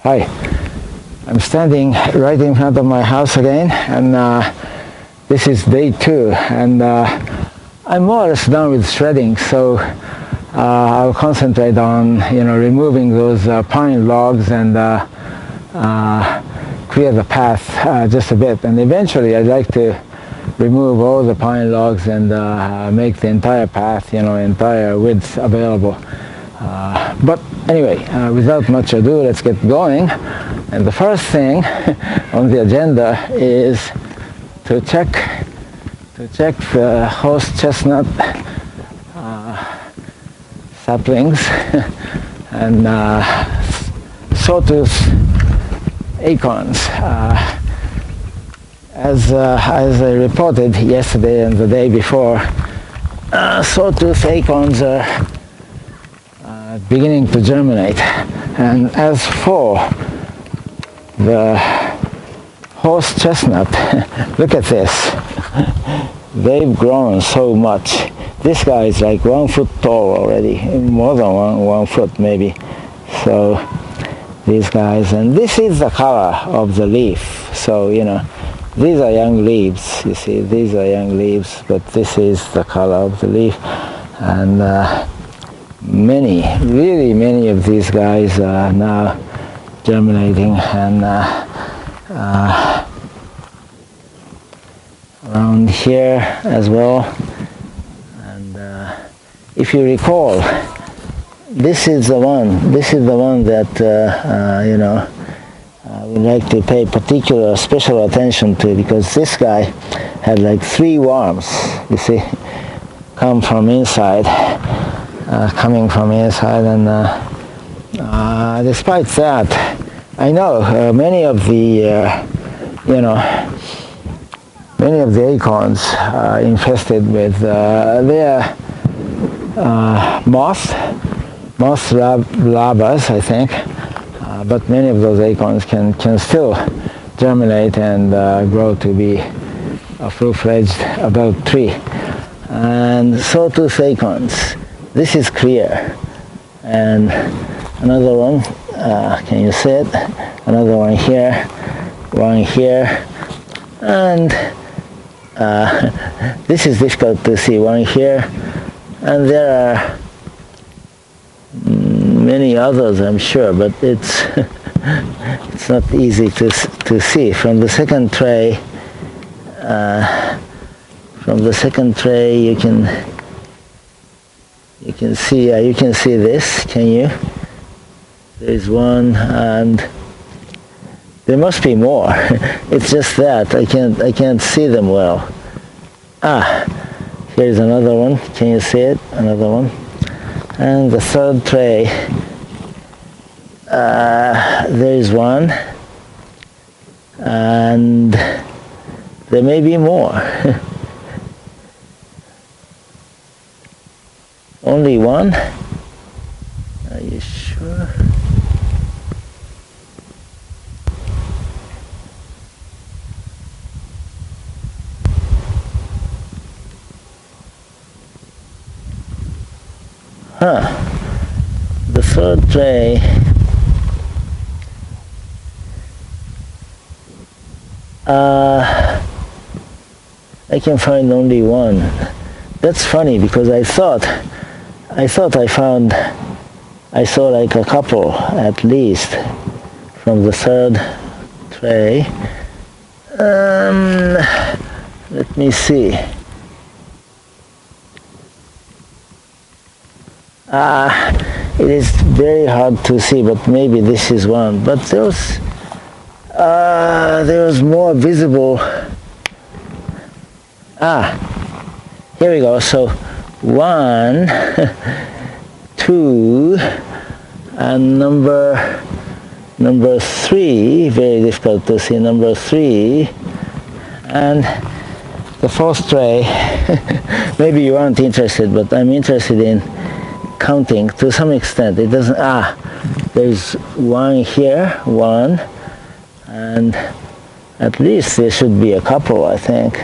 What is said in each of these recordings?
Hi, I'm standing right in front of my house again, and this is day 2, and I'm more or less done with shredding, so I'll concentrate on removing those pine logs and clear the path just a bit, and eventually I'd like to remove all the pine logs and make the entire path, entire width available. But anyway, without much ado, let's get going. And the first thing on the agenda is to check the horse chestnut saplings and sawtooth acorns. As I reported yesterday and the day before, sawtooth acorns are beginning to germinate, and as for the horse chestnut, look at this. They've grown so much. This guy is like 1 foot tall already, more than one foot maybe. So these guys, and this is the color of the leaf. So these are young leaves. You see, these are young leaves, but this is the color of the leaf, and really many of these guys are now germinating, and around here as well. And if you recall, this is the one that I would like to pay particular special attention to, because this guy had like 3 worms, you see, coming from inside, and despite that, I know many of the acorns are infested with their moth larvas, I think, but many of those acorns can still germinate and grow to be a full-fledged adult tree. And sawtooth acorns, this is clear, and another one, can you see it? Another one here, and this is difficult to see, one here, and there are many others, I'm sure, but it's it's not easy to see. From the second tray, you can see this, can you? There's one, and there must be more. It's just that I can't see them well. Here's another one. Can you see it? Another one. And the third tray, there's one, and there may be more. Only one? Are you sure? The third tray, I can find only one. That's funny, because I thought I saw like a couple at least from the third tray. Let me see. It is very hard to see, but maybe this is one. But there was more visible. Here we go. So 1, 2, and number 3. Very difficult to see. Number 3, and the 4th tray. Maybe you aren't interested, but I'm interested in counting to some extent. It doesn't. There's one here, one, and at least there should be a couple, I think.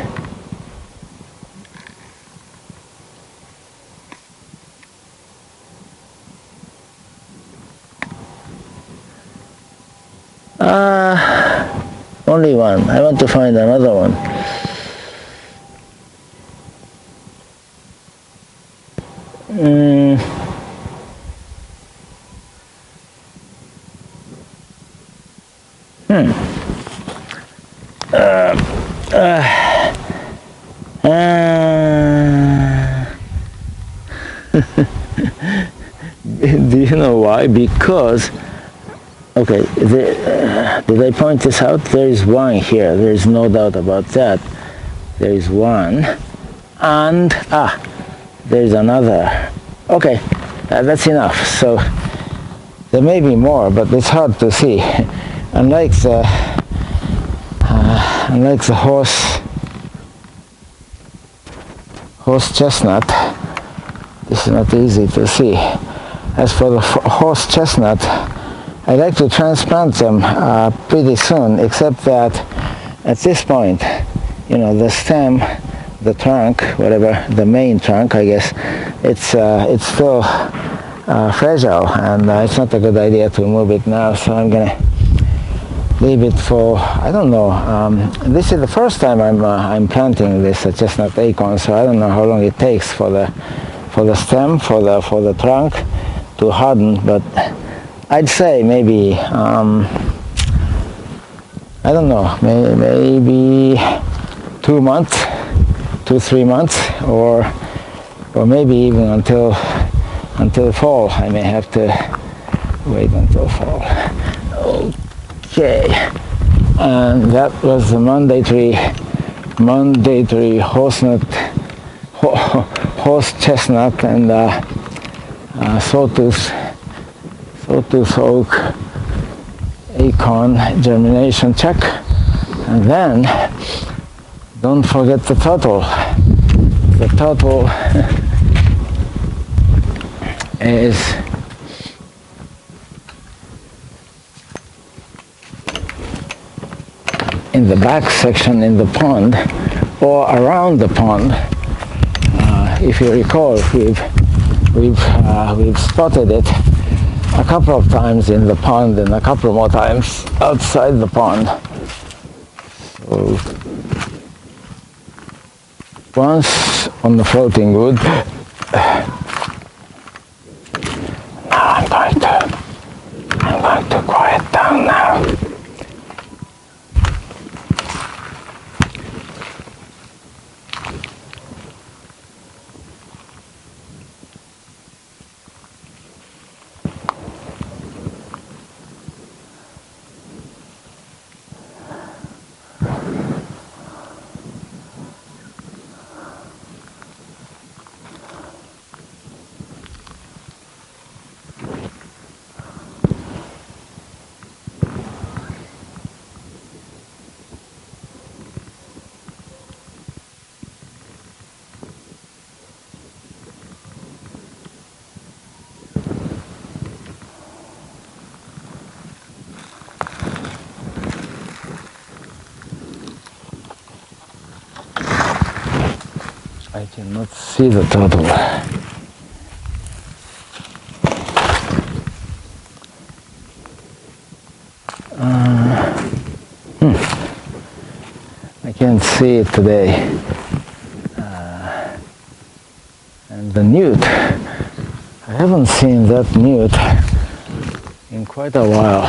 Only one. I want to find another one. Do you know why? Because, okay, did I point this out? There is one here. There is no doubt about that. There is one. And, there is another. Okay, that's enough. So, there may be more, but it's hard to see. Unlike the horse chestnut, this is not easy to see. As for the horse chestnut, I like to transplant them pretty soon, except that at this point, you know, the stem, the trunk, whatever, the main trunk, I guess, it's still fragile, and it's not a good idea to move it now, so I'm gonna leave it for, I don't know, this is the first time I'm planting this chestnut acorn, so I don't know how long it takes for the stem, for the trunk to harden, but I'd say maybe I don't know, maybe 2 months, 2-3 months, or maybe even until fall. I may have to wait until fall. Okay, and that was the mandatory horse chestnut and sawtooth oak acorn germination check. And then don't forget the turtle. The turtle is in the back section in the pond, or around the pond. If you recall, we've spotted it a couple of times in the pond and a couple more times outside the pond. So once on the floating wood. Now I'm going to quiet down now. I cannot see the turtle. I can't see it today. And the newt, I haven't seen that newt in quite a while.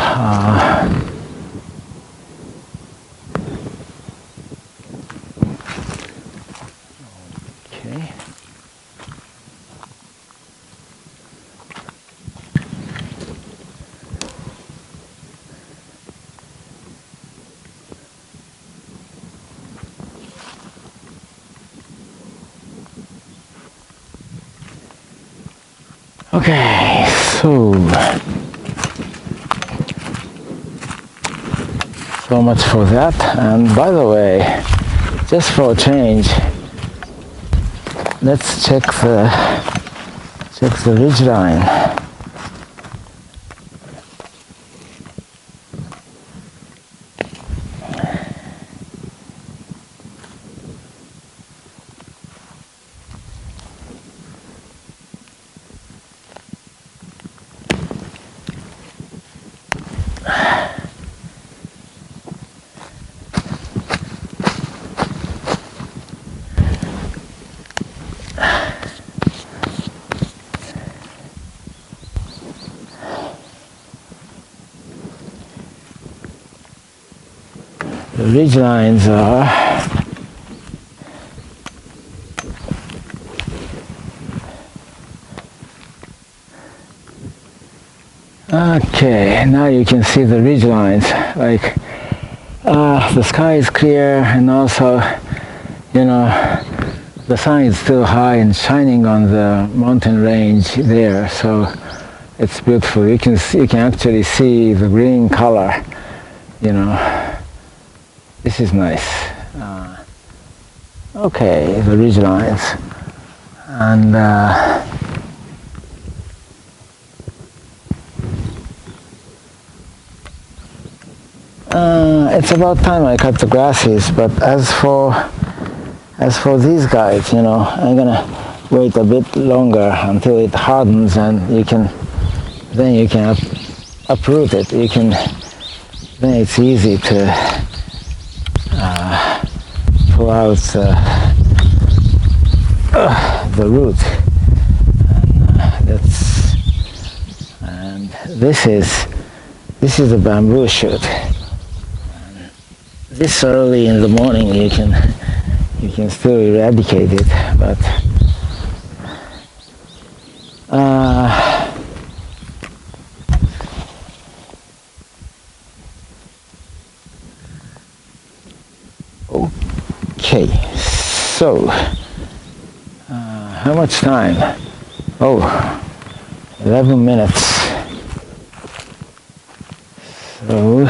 Okay. Okay, so much for that. And by the way, just for a change, let's check the ridge line. the ridge lines are okay. Now you can see the ridge lines. Like the sky is clear, and also, you know, the sun is still high and shining on the mountain range there. So it's beautiful. You can actually see the green color. You know, this is nice. Okay, the ridge lines, and it's about time I cut the grasses. But as for these guys, you know, I'm gonna wait a bit longer until it hardens, and then you can uproot it. Then it's easy to pull out the root. And this is a bamboo shoot. This early in the morning you can still eradicate it, but okay, so how much time? 11 minutes. So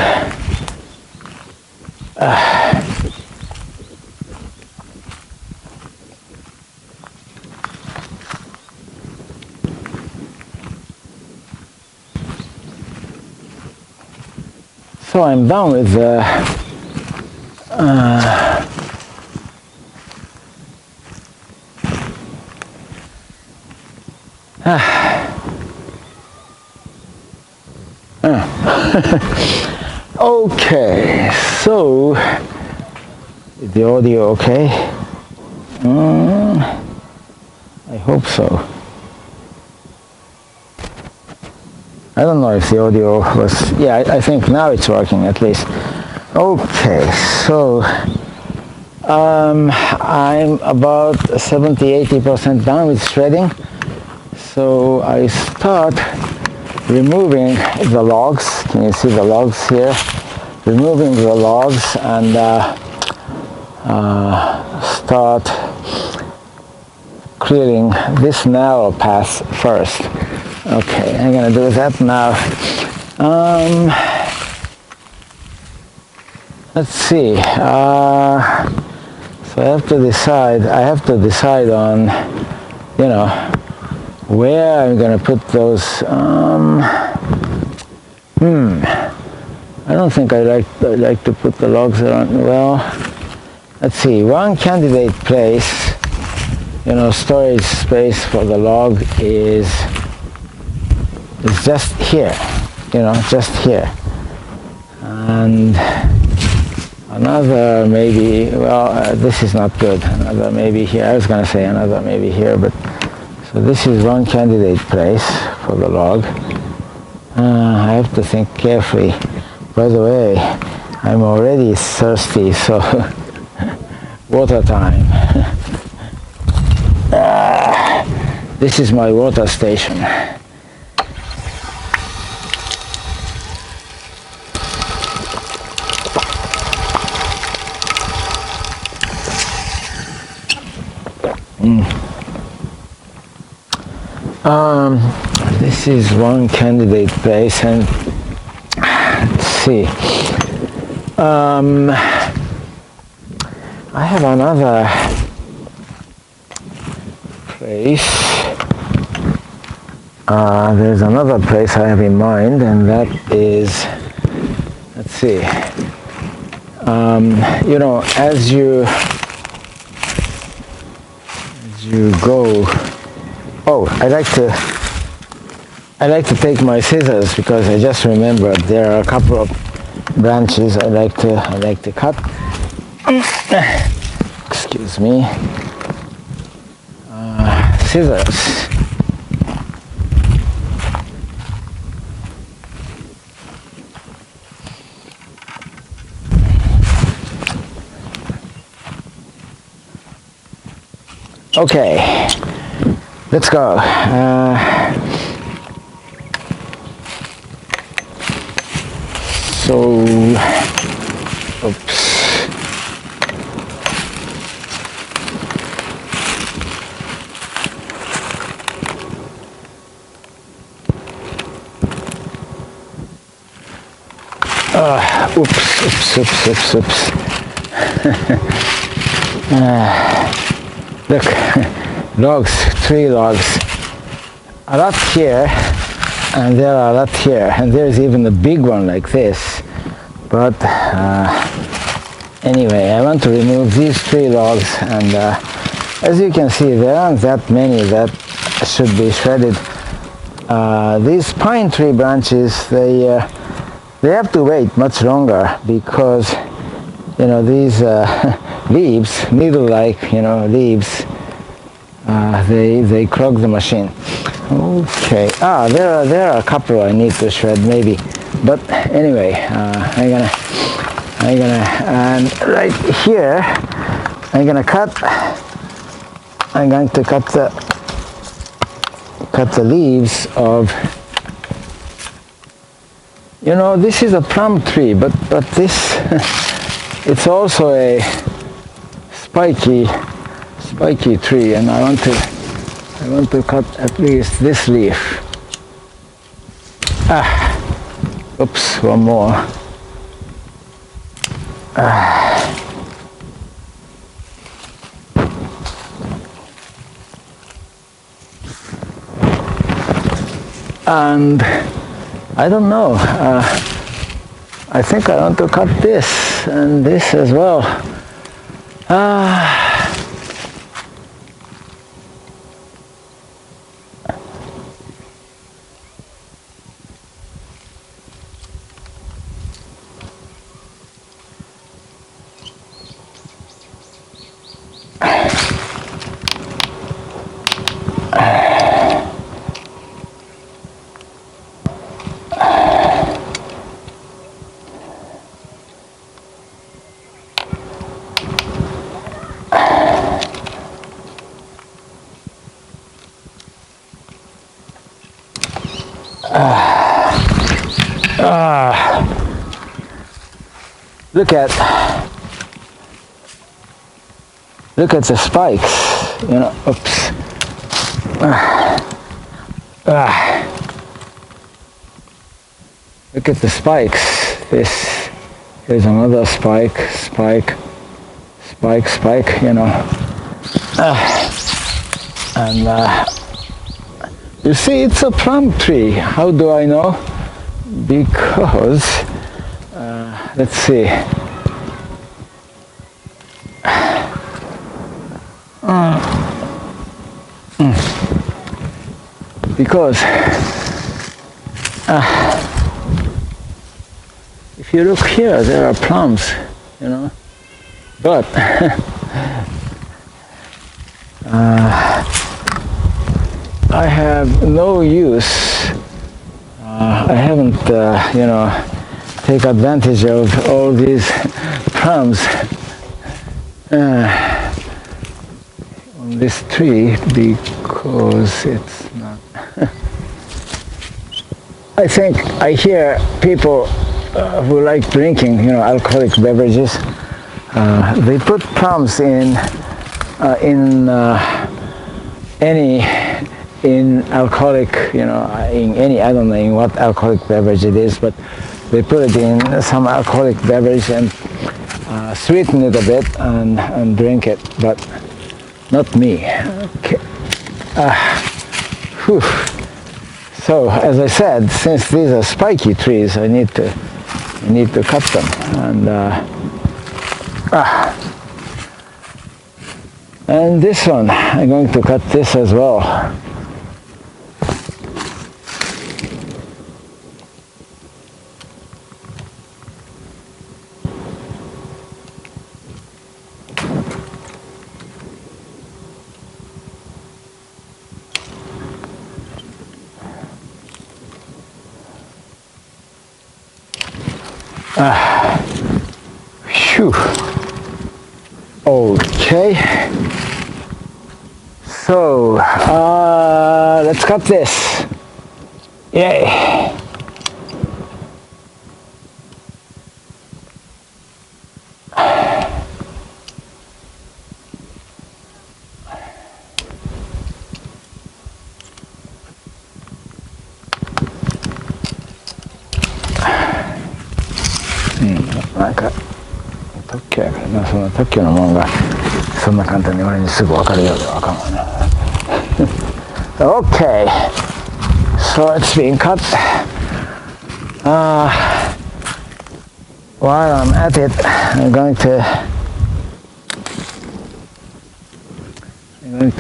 so I'm done with the okay, so is the audio okay? I hope so. I don't know if the audio was, yeah, I think now it's working at least. Okay, so I'm about 70-80% done with shredding. So I start removing the logs. Can you see the logs here? Removing the logs and start clearing this narrow path first. Okay, I'm gonna do that now. Let's see. So I have to decide on, you know, where I'm gonna put those. I don't think I like to put the logs around. Well, let's see. One candidate place, you know, storage space for the log is just here, you know, just here. And another maybe, well, this is not good. Another maybe here. I was going to say another maybe here, but so this is one candidate place for the log. I have to think carefully. By the way, I'm already thirsty, so water time. This is my water station. This is one candidate place, and let's see. I have another place. There's another place I have in mind, and that is, let's see. You know, as you go. Oh, I like to take my scissors because I just remembered there are a couple of branches I like to cut. Excuse me. Scissors. Okay, let's go. Oops. Oops. Look, logs, 3 logs. A lot here, and there are a lot here, and there's even a big one like this. But anyway, I want to remove these 3 logs, and as you can see, there aren't that many that should be shredded. These pine tree branches, they have to wait much longer because, you know, these leaves, needle-like, you know, leaves, they clog the machine. Okay. There are a couple I need to shred maybe, but anyway, I'm gonna, and right here, I'm going to cut the leaves of, you know, this is a plum tree, but this, it's also a spiky tree, and I want to cut at least this leaf. Oops, one more. And I don't know, I think I want to cut this and this as well. Look at the spikes, you know. Oops. Look at the spikes. Here's another spike, you know. And you see, it's a plum tree. How do I know? Because, let's see. Because if you look here, there are plums, you know, but I have no use. I haven't, you know, take advantage of all these plums on this tree because it's not. I think I hear people who like drinking, you know, alcoholic beverages. They put plums in alcoholic, you know, in any, I don't know in what alcoholic beverage it is, but they put it in some alcoholic beverage and sweeten it a bit and drink it, but not me. Okay. So as I said, since these are spiky trees, I need to cut them, and this one, I'm going to cut this as well. Phew. Okay. So let's cut this. Yay!なんか特許やからな、その特許のもんがそんな簡単に俺にすぐ分かるようではあかんわね。Okay, so it's being cut. While I'm at it, I'm going to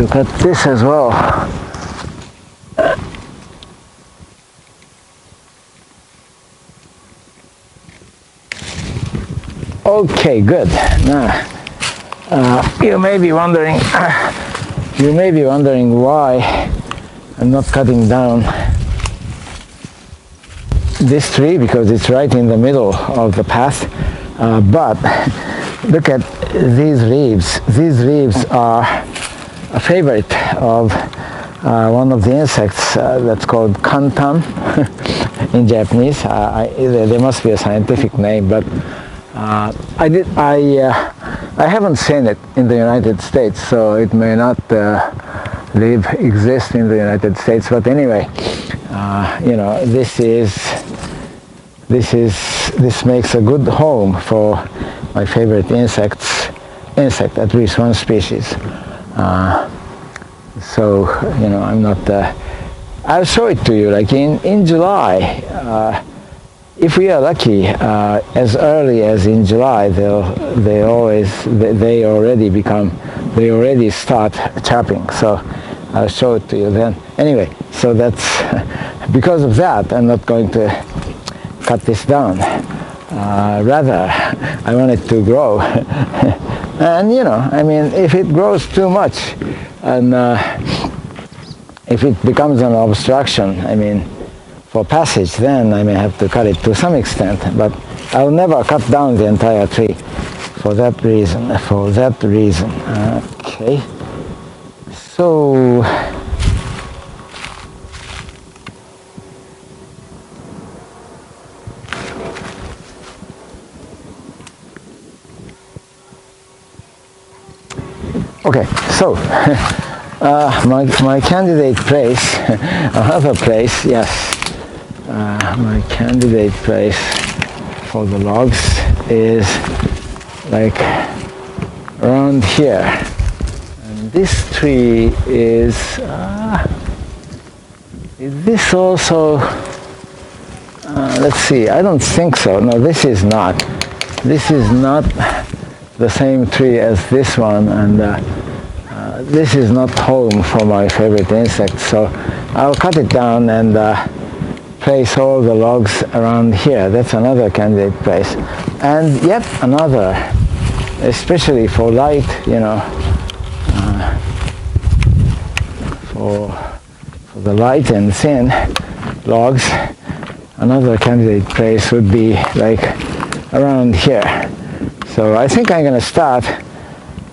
cut this as well. Okay, good. Now, you may be wondering why I'm not cutting down this tree, because it's right in the middle of the path. But look at these leaves. These leaves are a favorite of one of the insects that's called kantan in Japanese. There must be a scientific name, but I haven't seen it in the United States, so it may not exist in the United States. But anyway, you know, this makes a good home for my favorite insect, at least one species. So you know, I'm not. I'll show it to you. Like in July. If we are lucky, as early as in July, they already start chirping. So I'll show it to you then. Anyway, so that's because of that, I'm not going to cut this down. Rather, I want it to grow. And you know, I mean, if it grows too much, and if it becomes an obstruction, I mean, for passage, then I may have to cut it to some extent, but I'll never cut down the entire tree for that reason. Okay. So okay, so my candidate place, another place, yes. My candidate place for the logs is like around here, and this tree is this also, let's see, I don't think so. No, this is not the same tree as this one, and this is not home for my favorite insect, so I'll cut it down and place all the logs around here. That's another candidate place, and yet another, especially for light, you know, for the light and thin logs. Another candidate place would be like around here. So I think I'm going to start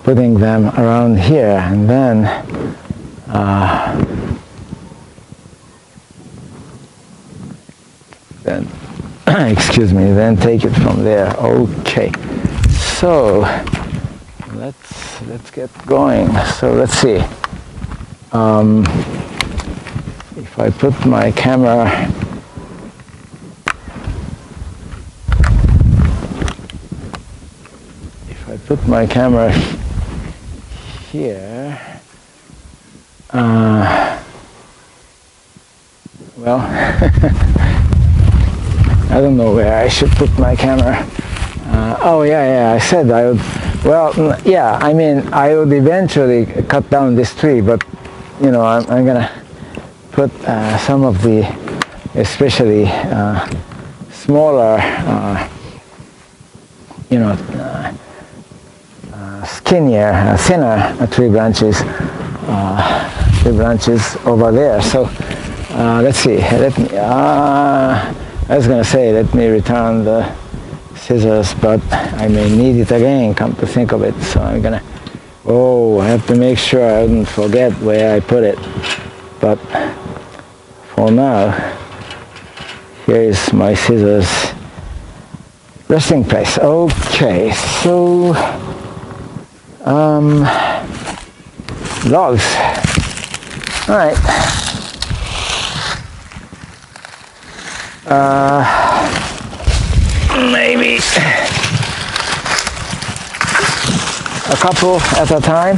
putting them around here, and then excuse me, then take it from there. Okay, so let's get going. So let's see, if I put my camera here, well, I don't know where I should put my camera. Oh yeah, I said I would. Well, yeah, I mean, I would eventually cut down this tree, but you know, I'm gonna put some of the, especially smaller, you know, skinnier, thinner tree branches over there. So let's see. I was going to say, let me return the scissors, but I may need it again, come to think of it. So I'm going to Oh, I have to make sure I don't forget where I put it. But for now, here is my scissors resting place. Okay, so logs. All right. Maybe a couple at a time.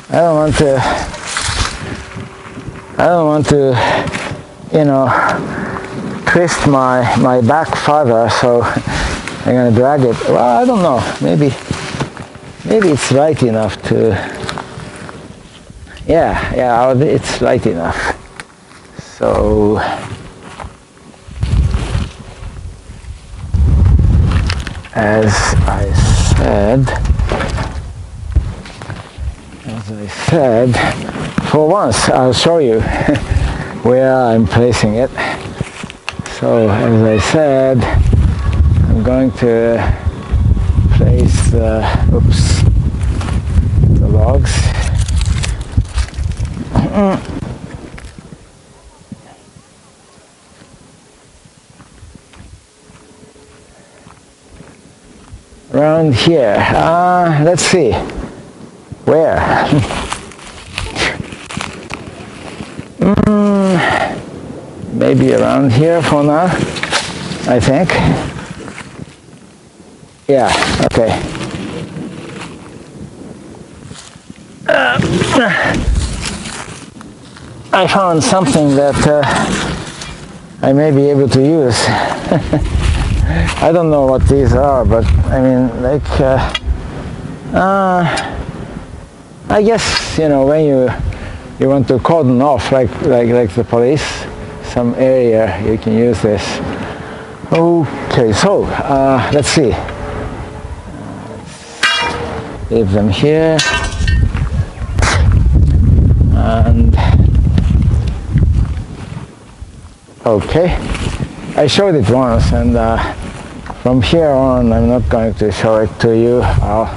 I don't want to, twist my back further, so I'm gonna drag it. Well, I don't know. Maybe it's light enough to. Yeah, it's light enough. So as I said, for once I'll show you where I'm placing it. So as I said, I'm going to place the logs. Around here. Let's see. Where? Maybe around here for now, I think. Yeah, okay. I found something that I may be able to use. I don't know what these are, but I mean, like, I guess, when you want to cordon off, like the police, some area, you can use this. Okay, so let's see. Leave them here, and okay, I showed it once, and from here on I'm not going to show it to you. I'll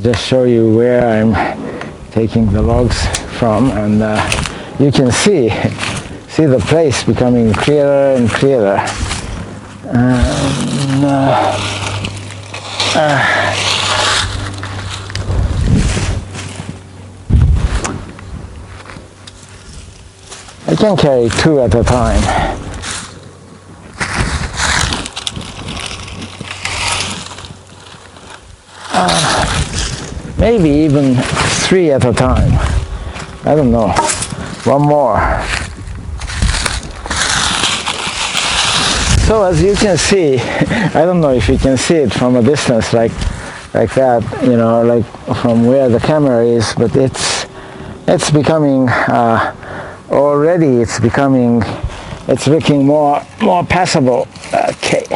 just show you where I'm taking the logs from, and you can see the place becoming clearer and clearer. I can carry 2 at a time. Maybe even 3 at a time. I don't know. One more. So as you can see, I don't know if you can see it from a distance like that, like from where the camera is, but it's becoming already. It's looking more passable. Okay.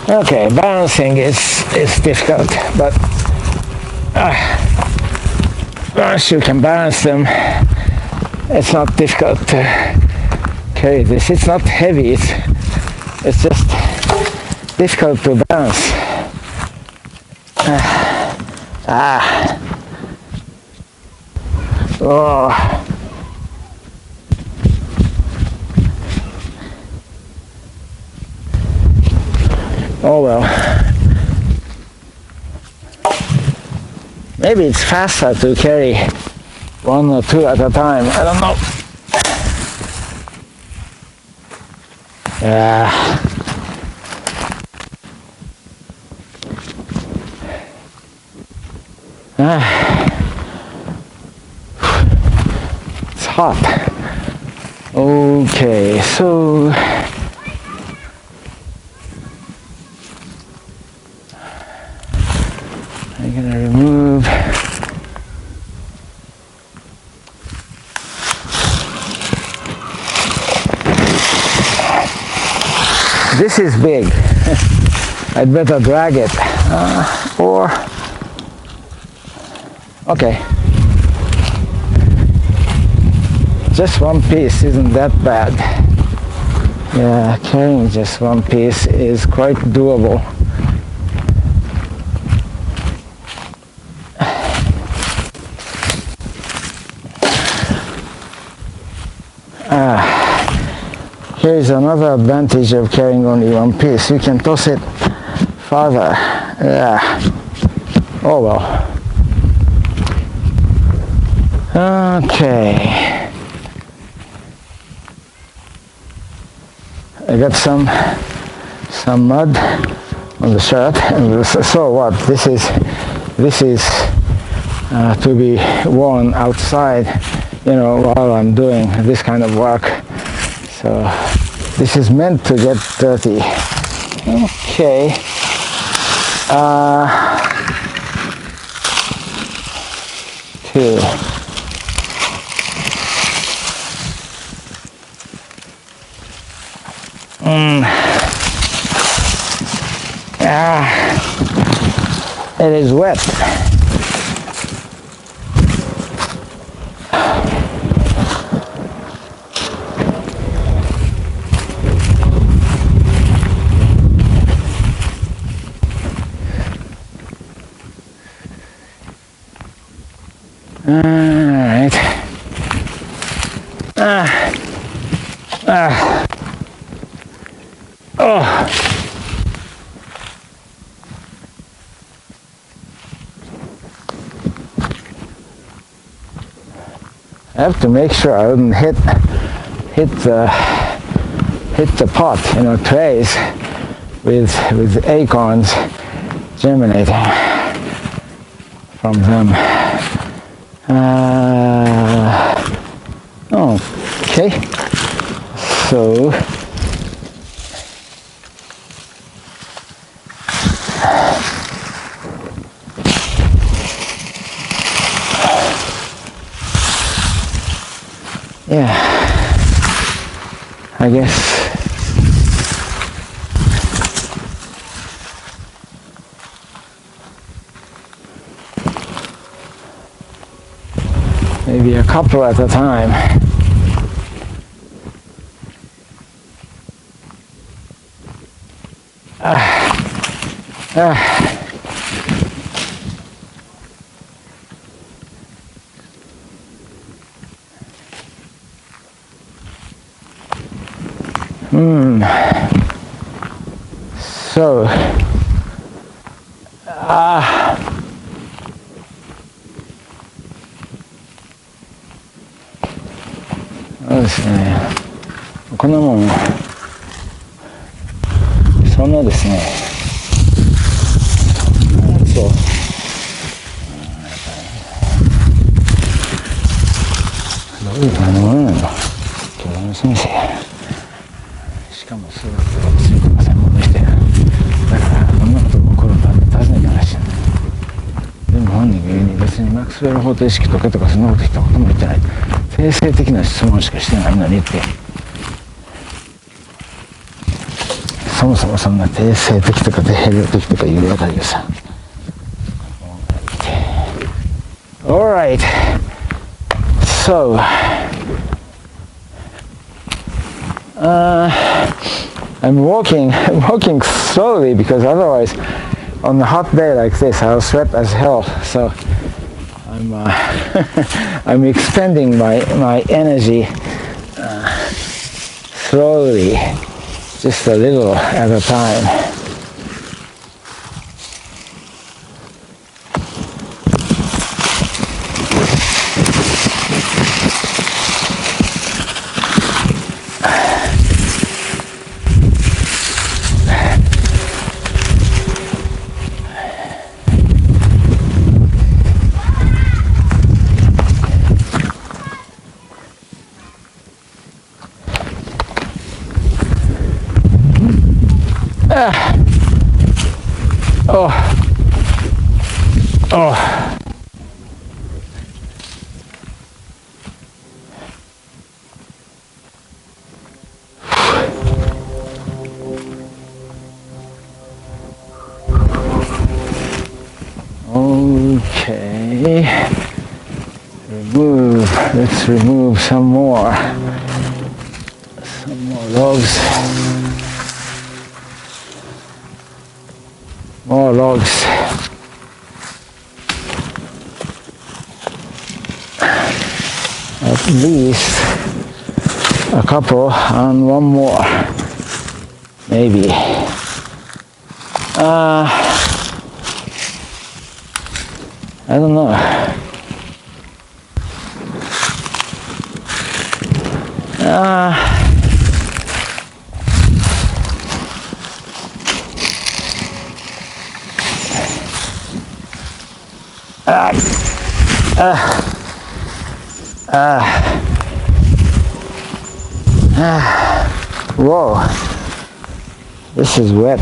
Okay, balancing is difficult, but once you can balance them, it's not difficult to carry this. It's not heavy, it's just difficult to balance. Oh. Oh well. Maybe it's faster to carry 1 or 2 at a time. I don't know. It's hot. Okay, so I'm gonna remove this is big. I'd better drag it. Or, okay. Just one piece isn't that bad. Yeah, carrying just one piece is quite doable. Here is another advantage of carrying only one piece. You can toss it farther. Yeah. Oh well. Okay. I got some mud on the shirt, and so what? This is to be worn outside, you know, while I'm doing this kind of work. So this is meant to get dirty. Okay. Two. It is wet. Alright. Oh. I have to make sure I wouldn't hit the pot, you know, trays with acorns germinating from them. Okay. So yeah, I guess maybe a couple at a time. Soそうですね。こんなもんそんなですね。そう。どういう感じのものなの？教員先生。しかも数学とか物理とか専門の人や。だからこんなことが起こるんだって尋ねたらしい。でも本人が言うに別にマックスウェル方程式解けとかそんなこと言ったことも言ってない。定性的な質問しかしてないのにって。そもそもそんな定性的とか定量的とかいうあたりがさ。Alright. So I'm walking slowly because otherwise on a hot day like this I'll sweat as hell. So I'm expending my energy slowly, just a little at a time. Okay. Let's remove some more logs. More logs. At least a couple and one more, maybe. I don't know. Whoa, this is wet.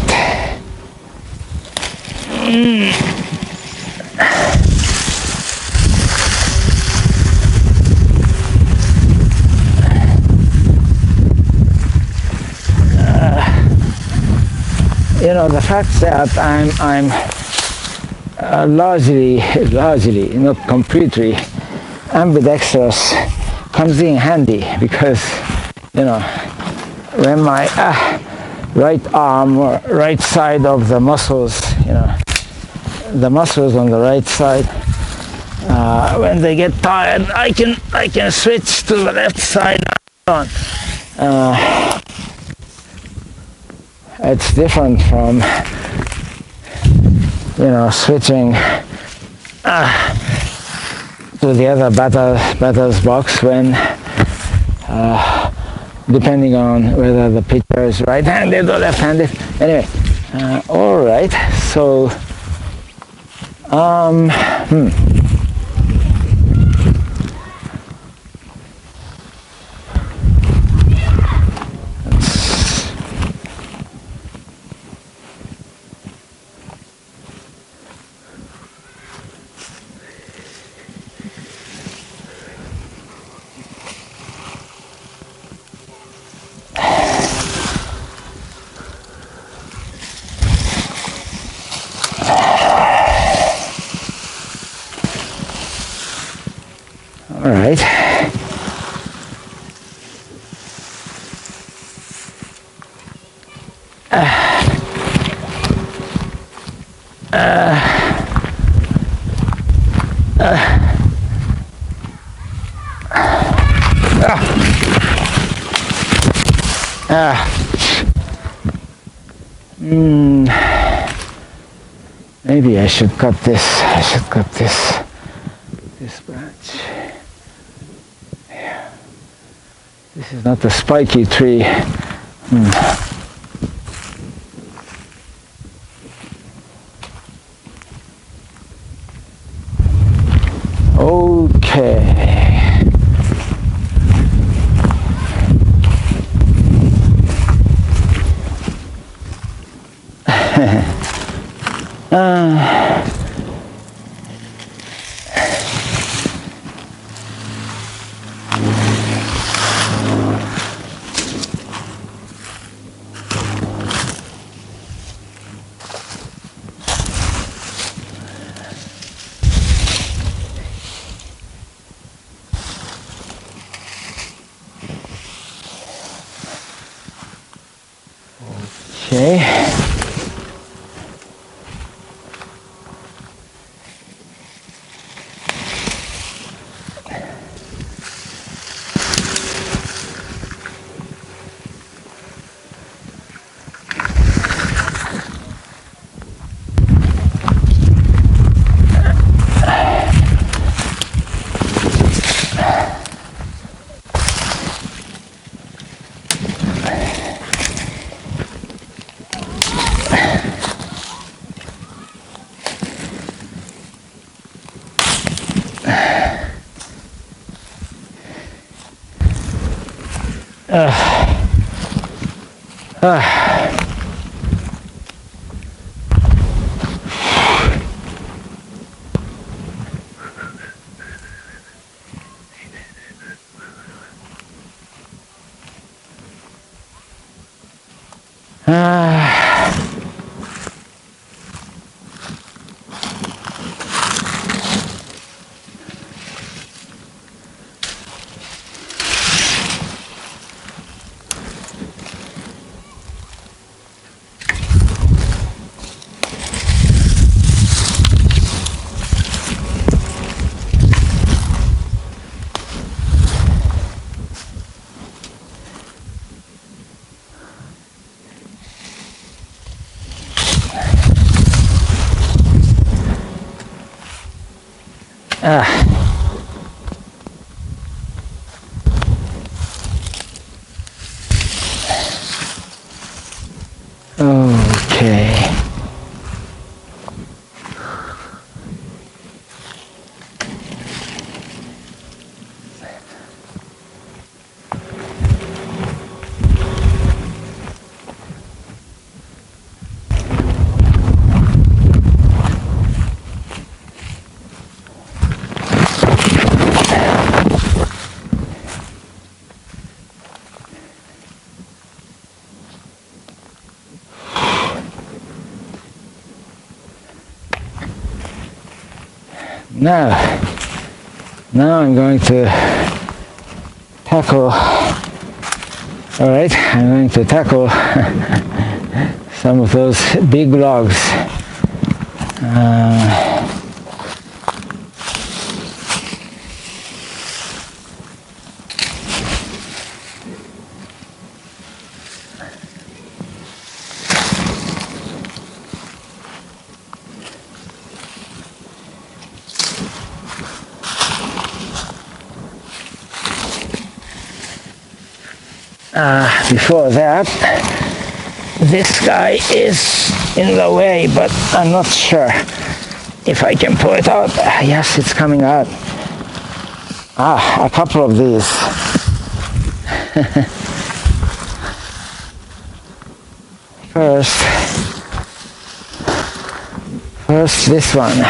You know, the fact that I'm largely, not completely ambidextrous comes in handy, because, you know, when my right arm or right side of the muscles, you know, the muscles on the right side, when they get tired, I can switch to the left side. It's different from, you know, switching to the other batter's box when, depending on whether the pitcher is right-handed or left-handed. Anyway, all right. So, all right. Maybe I should cut this. This branch. Yeah. This is not a spiky tree. Okay. Okay. Ah. Okay. Now I'm going to tackle, alright, I'm going to tackle some of those big logs. Before that, this guy is in the way, but I'm not sure if I can pull it out. Yes, it's coming out. A couple of these. First this one.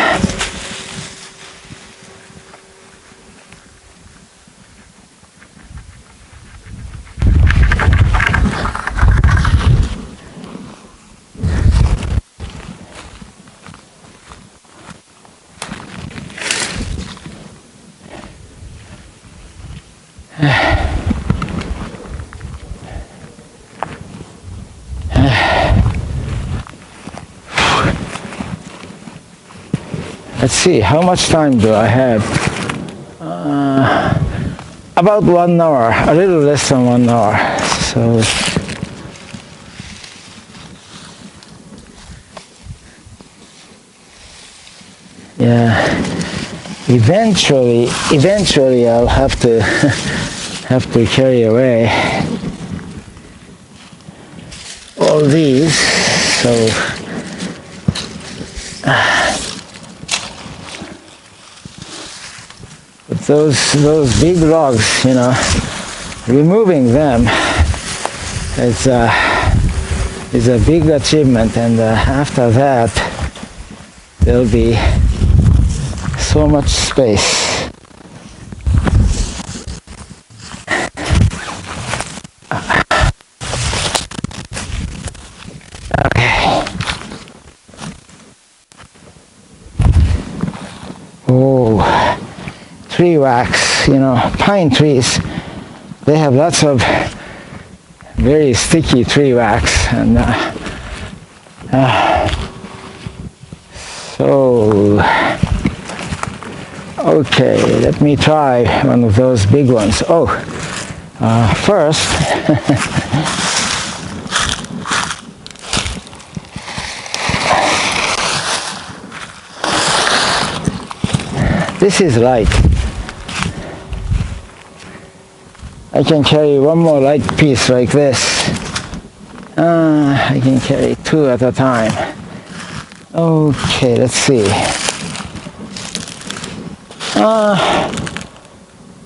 Let's see, how much time do I have? About 1 hour, a little less than 1 hour. So yeah, eventually I'll have to carry away all these. So but those big logs, you know, removing them is a big achievement, and after that there'll be so much space. Okay. Oh, tree wax, you know, pine trees, they have lots of very sticky tree wax, and so okay, let me try one of those big ones. Oh, first this is light. I can carry one more light piece like this. I can carry 2 at a time. Okay, let's see.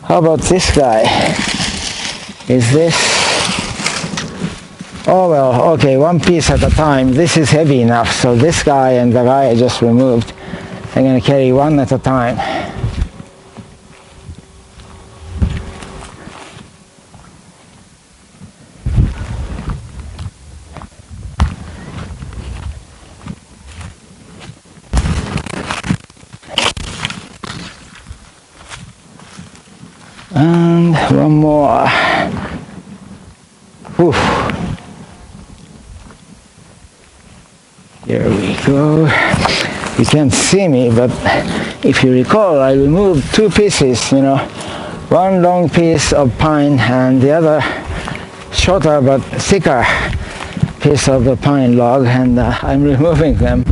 How about this guy? Is this? Oh well, okay, 1 piece at a time. This is heavy enough, so this guy and the guy I just removed, I'm going to carry 1 at a time. And 1 more. Whew. Here we go. You can't see me, but if you recall, I removed 2 pieces, you know, 1 long piece of pine and the other shorter but thicker piece of the pine log, and I'm removing them,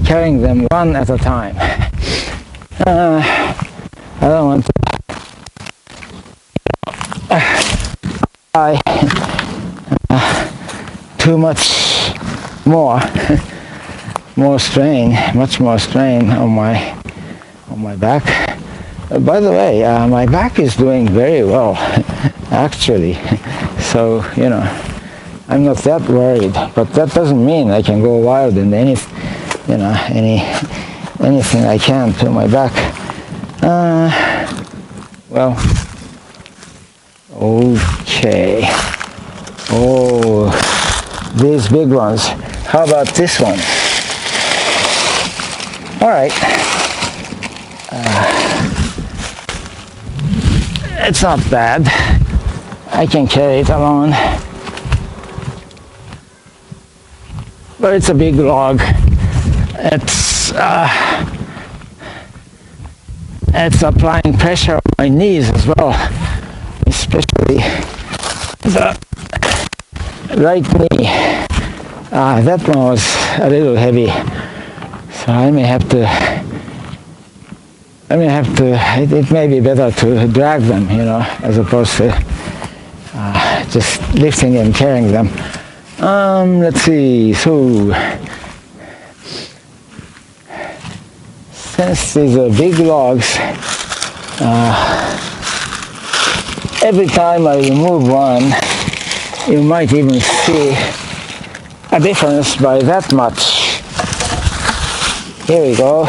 carrying them 1 at a time. I don't want to buy too much more strain, much more strain on my back. By the way, my back is doing very well, actually. So, you know, I'm not that worried, but that doesn't mean I can go wild in anything I can to my back. Well, okay. Oh, these big ones. How about this one? All right. It's not bad. I can carry it alone. But it's a big log. It's applying pressure on my knees as well, especially the right knee. That one was a little heavy, so I may have to. It may be better to drag them, you know, as opposed to just lifting and carrying them. Let's see. So, since these are big logs, every time I remove one, you might even see a difference by that much. Here we go.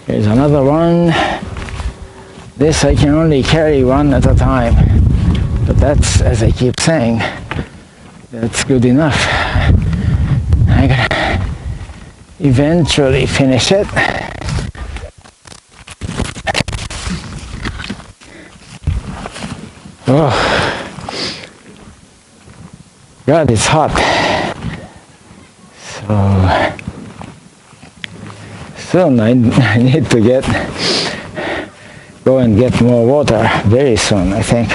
Here's another one. This I can only carry one at a time, but that's, as I keep saying, that's good enough. I gotta eventually finish it. Oh, God, it's hot. So soon I need to go and get more water very soon, I think.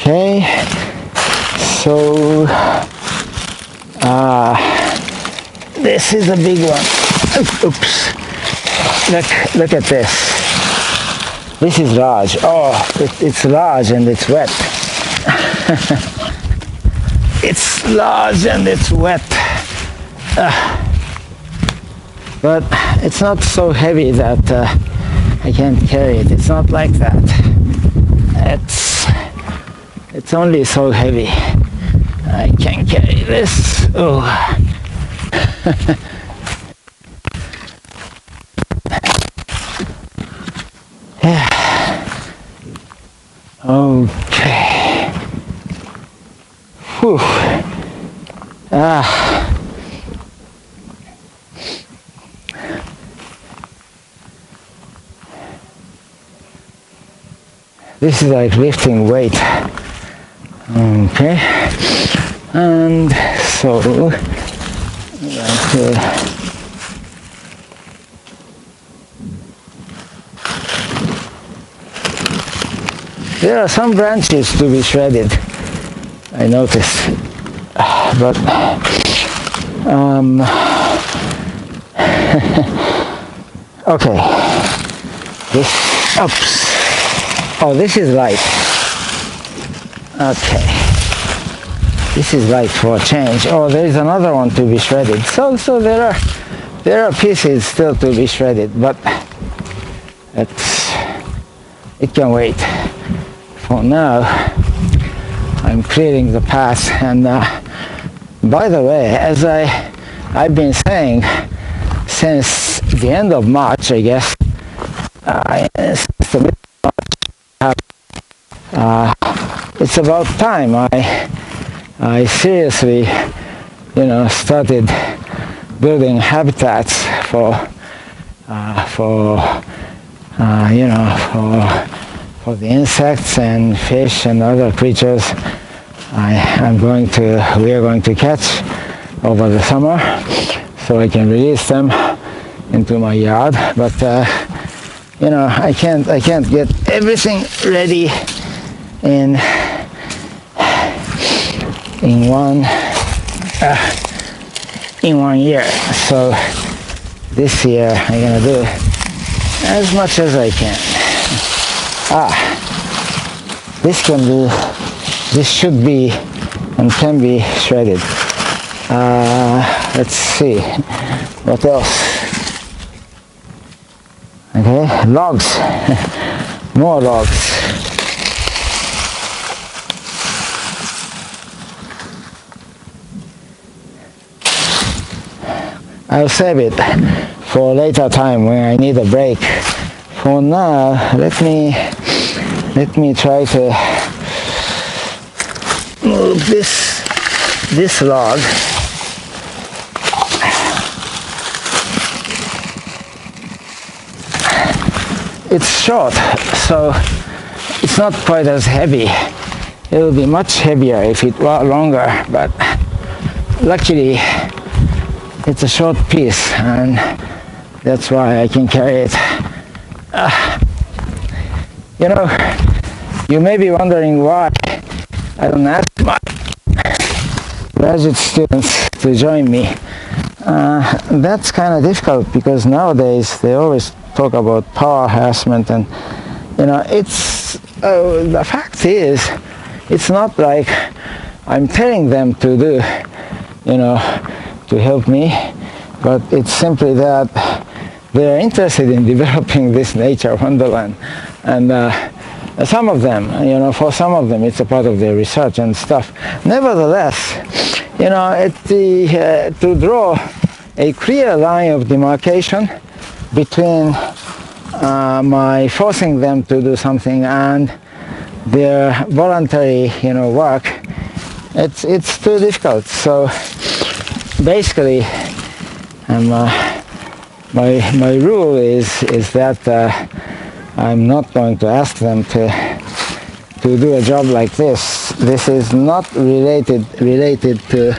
Okay, so this is a big one. Oops! Look at this. This is large. Oh, it's large and it's wet. It's large and it's wet. But it's not so heavy that I can't carry it. It's not like that. It's only so heavy. I can carry this. Oh. Yeah. Okay. Whew. This is like lifting weight. Okay. And so there are some branches to be shredded, I noticed, but okay, oh, this is light. Okay, this is light for a change. Oh, there is another one to be shredded. So there are pieces still to be shredded, but it can wait. For now, I'm clearing the path. And by the way, as I've been saying since the end of March, I guess, since the middle of March, it's about time I seriously, started building habitats for the insects and fish and other creatures we are going to catch over the summer, so I can release them into my yard. But I can't get everything ready in one in 1 year. So this year I'm gonna do as much as I can. This should be and can be shredded. Let's see, what else? Okay, logs, more logs. I'll save it for a later time when I need a break. For now, let me try to move this log. It's short, so it's not quite as heavy. It will be much heavier if it were longer, but luckily it's a short piece, and that's why I can carry it. You know, you may be wondering why I don't ask my graduate students to join me. That's kind of difficult because nowadays they always talk about power harassment, and you know, it's the fact is, it's not like I'm telling them to do, you know, to help me, but it's simply that they're interested in developing this nature wonderland, and some of them, you know, for some of them it's a part of their research and stuff. Nevertheless, you know, to draw a clear line of demarcation between my forcing them to do something and their voluntary, you know, work, it's too difficult. So basically, my rule is that I'm not going to ask them to do a job like this. This is not related to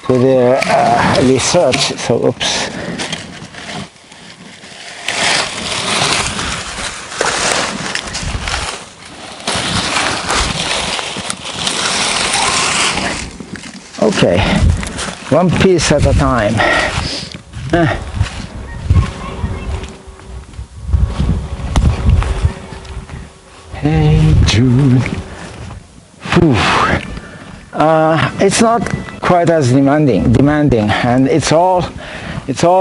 their research. So oops. Okay, one piece at a time. Hey Jude. It's not quite as demanding, and it's all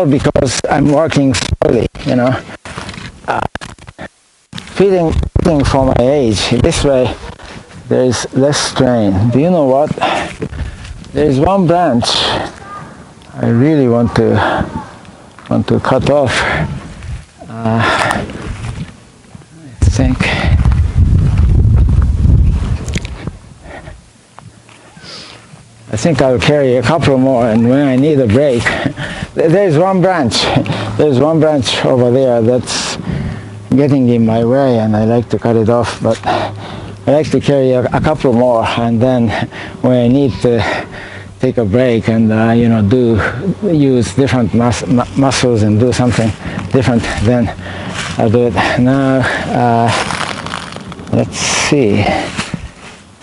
because I'm working slowly, you know. Feeding for my age. This way, there is less strain. Do you know what? There is one branch I really want to cut off. I think I'll carry a couple more, and when I need a break, there's one branch over there that's getting in my way, and I like to cut it off, but I like to carry a couple more, and then when I need to take a break and you know, use different muscles and do something different, then I'll do it. Now let's see,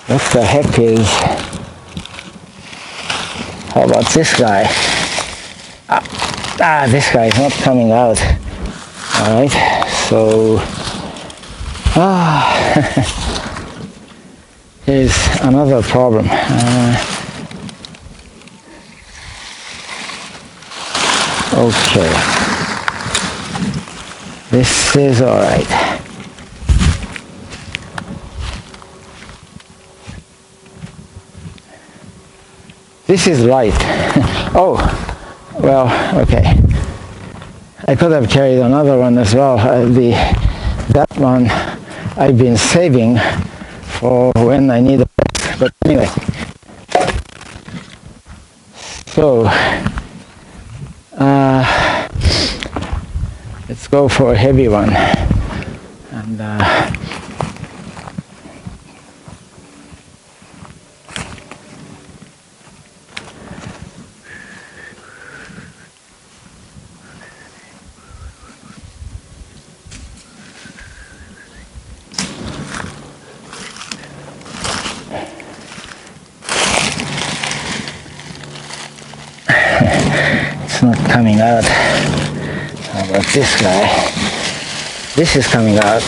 what the heck is, how about this guy? This guy is not coming out. All right, so here's another problem. Okay, this is all right. This is light. Oh, well, okay. I could have carried another one as well. That one I've been saving for when I need it. But anyway, so let's go for a heavy one. And not coming out. How about this guy? This is coming out.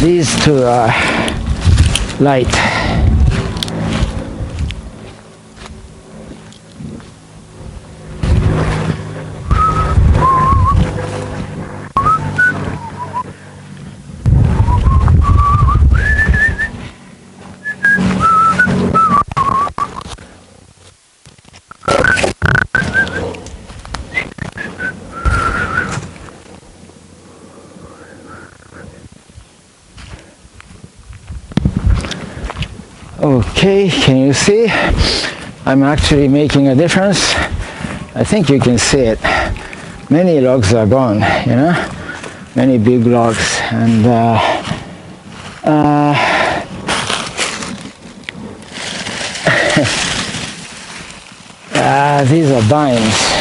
These two are light. Okay, can you see? I'm actually making a difference. I think you can see it. Many logs are gone, you know, many big logs, and these are vines.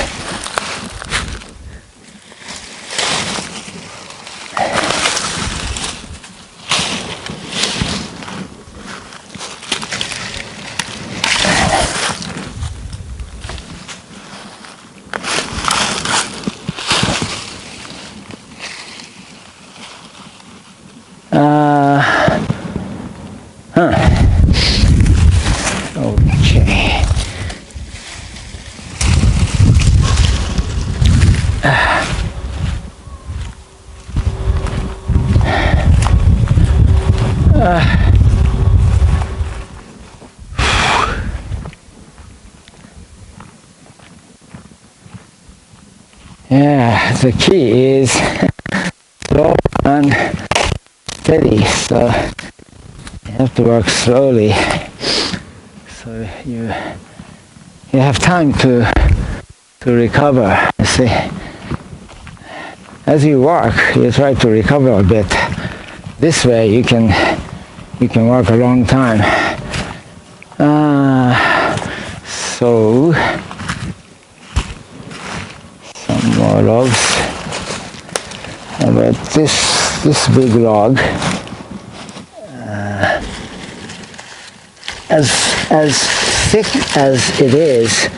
Yeah, the key is slow and steady, so you have to work slowly, so you have time to recover. You see, as you work, you try to recover a bit. This way, you can work a long time. So some more logs. How about this big log? As thick as it is,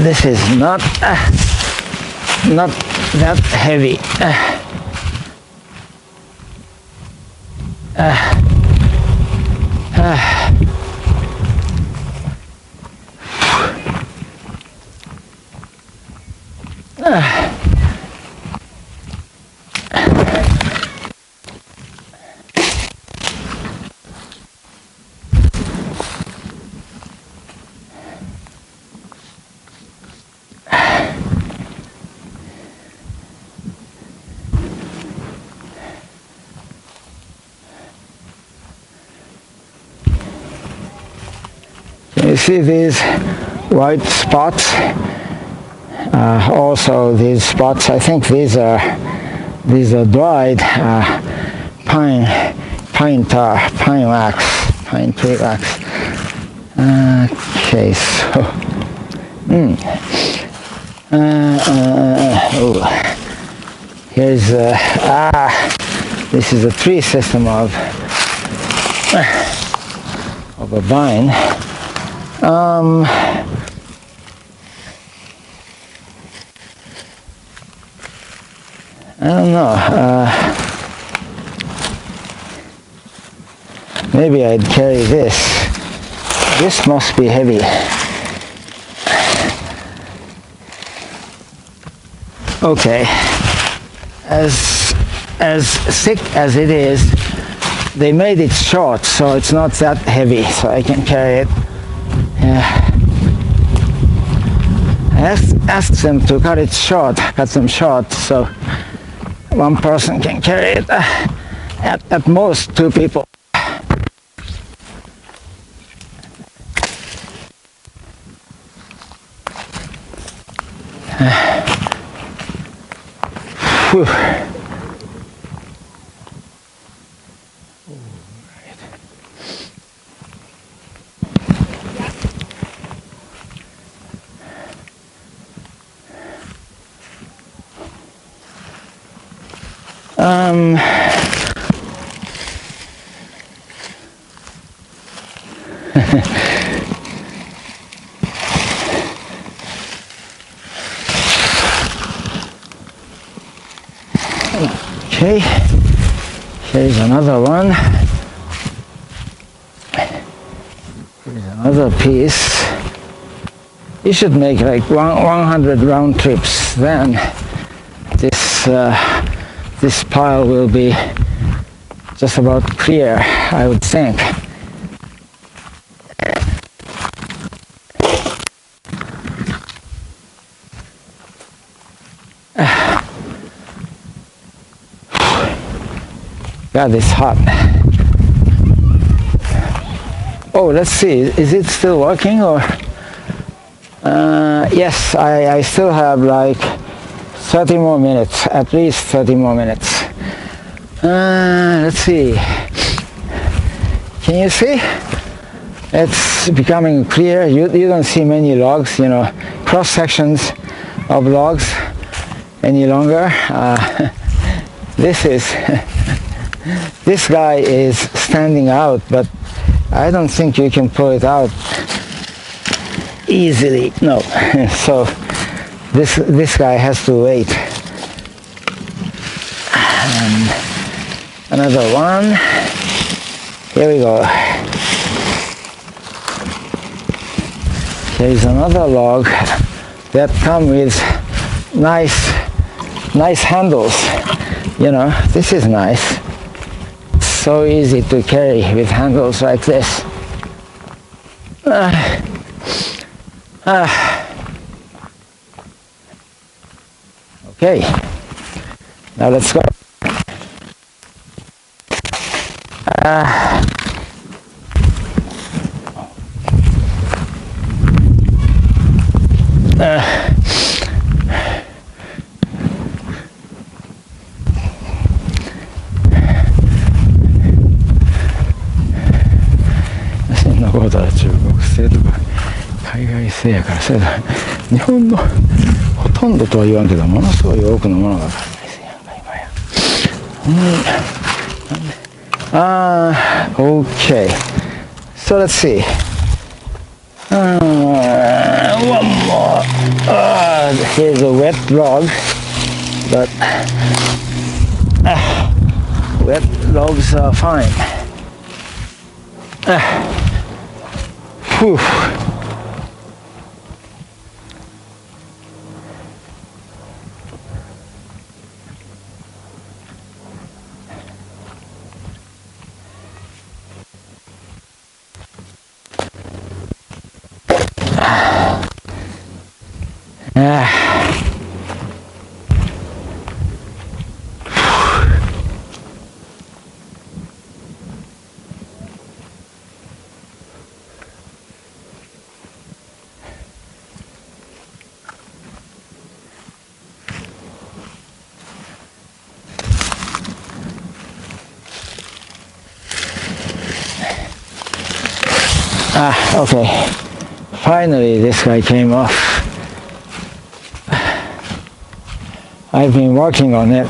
this is not that heavy. You see these white spots? Also these spots, I think these are dried pine tar, pine wax, pine tree wax. Okay, so here's this is a tree system of a vine. I don't know. Maybe I'd carry this. This must be heavy. Okay. As thick as it is, they made it short, so it's not that heavy, so I can carry it. Yeah. I asked them to cut them short, so one person can carry it. At most, two people. Whew. Um, okay, here's another one. Here's another piece. You should make like 100 round trips, then this pile will be just about clear, I would think. God, it's hot. Oh, let's see, is it still working or? Yes, I still have like 30 more minutes, at least 30 more minutes. Let's see. Can you see? It's becoming clear. You don't see many logs, you know, cross sections of logs any longer. This guy is standing out, but I don't think you can pull it out easily. No. So this guy has to wait. And another one. Here we go. There is another log that come with nice handles. You know, this is nice. So easy to carry with handles like this. Okay, now let's go.そんなことは中国製とか海外製やから、それ日本のほとんどとは言わんけど、ものすごい多くのものが海外製やんか今や。Okay. So let's see. One more. Here's a wet log, but wet logs are fine. Whew. Okay. Finally, this guy came off. I've been working on it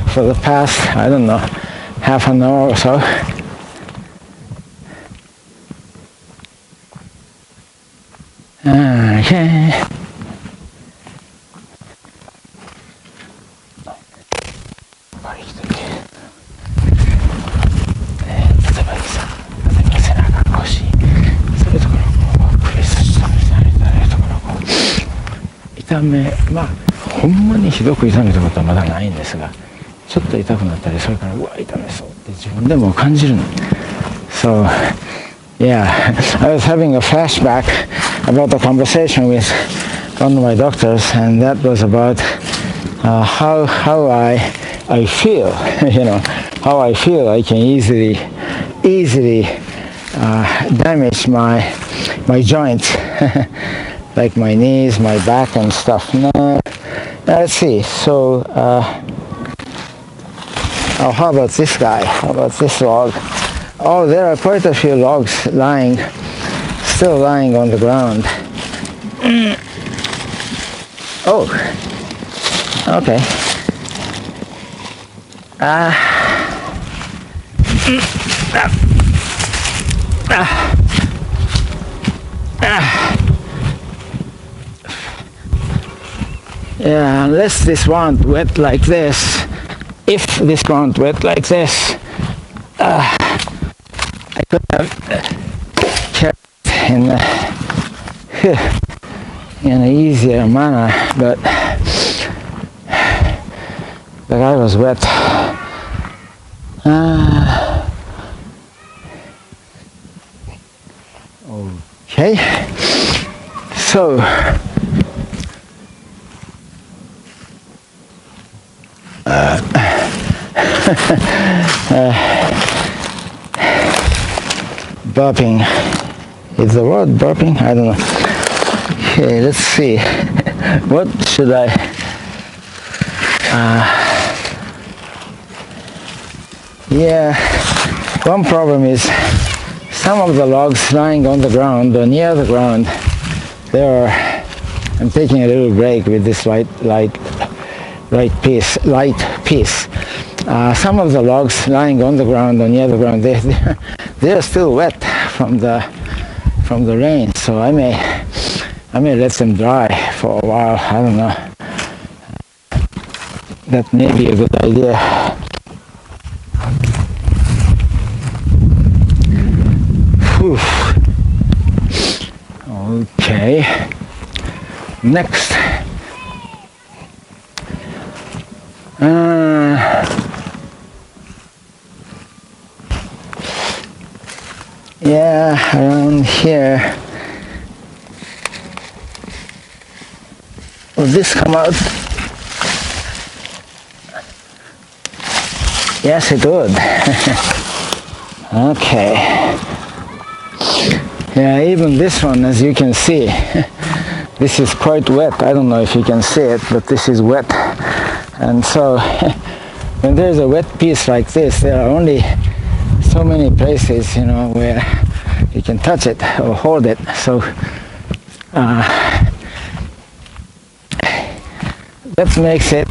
for the past, I don't know, half an hour or so. Okay. 痛め、まあほんまにひどく痛めたことはまだないんですが、ちょっと痛くなったり、それからうわ痛めそうって自分でも感じるの。So yeah, I was having a flashback about the conversation with one of my doctors, and that was about how I feel. You know, how I feel I can easily damage my joints. Like my knees, my back and stuff. Now let's see. So, how about this guy? How about this log? Oh, there are quite a few logs still lying on the ground. Oh, okay. Yeah, unless this weren't wet like this, if this weren't wet like this, I could have carried it in an easier manner, but the guy was wet. Okay, so burping. Is the word burping? I don't know. Okay, let's see. What should I... yeah, one problem is some of the logs lying on the ground or near the ground, I'm taking a little break with this light piece. Some of the logs lying on the ground or near the ground, they're still wet from the rain, so I may let them dry for a while. I don't know. That may be a good idea. Whew. Okay. Next. Yeah, around here. Will this come out? Yes, it would. Okay. Yeah, even this one, as you can see, this is quite wet. I don't know if you can see it, but this is wet. And so, when there's a wet piece like this, there are only so many places, where you can touch it or hold it. So, that makes it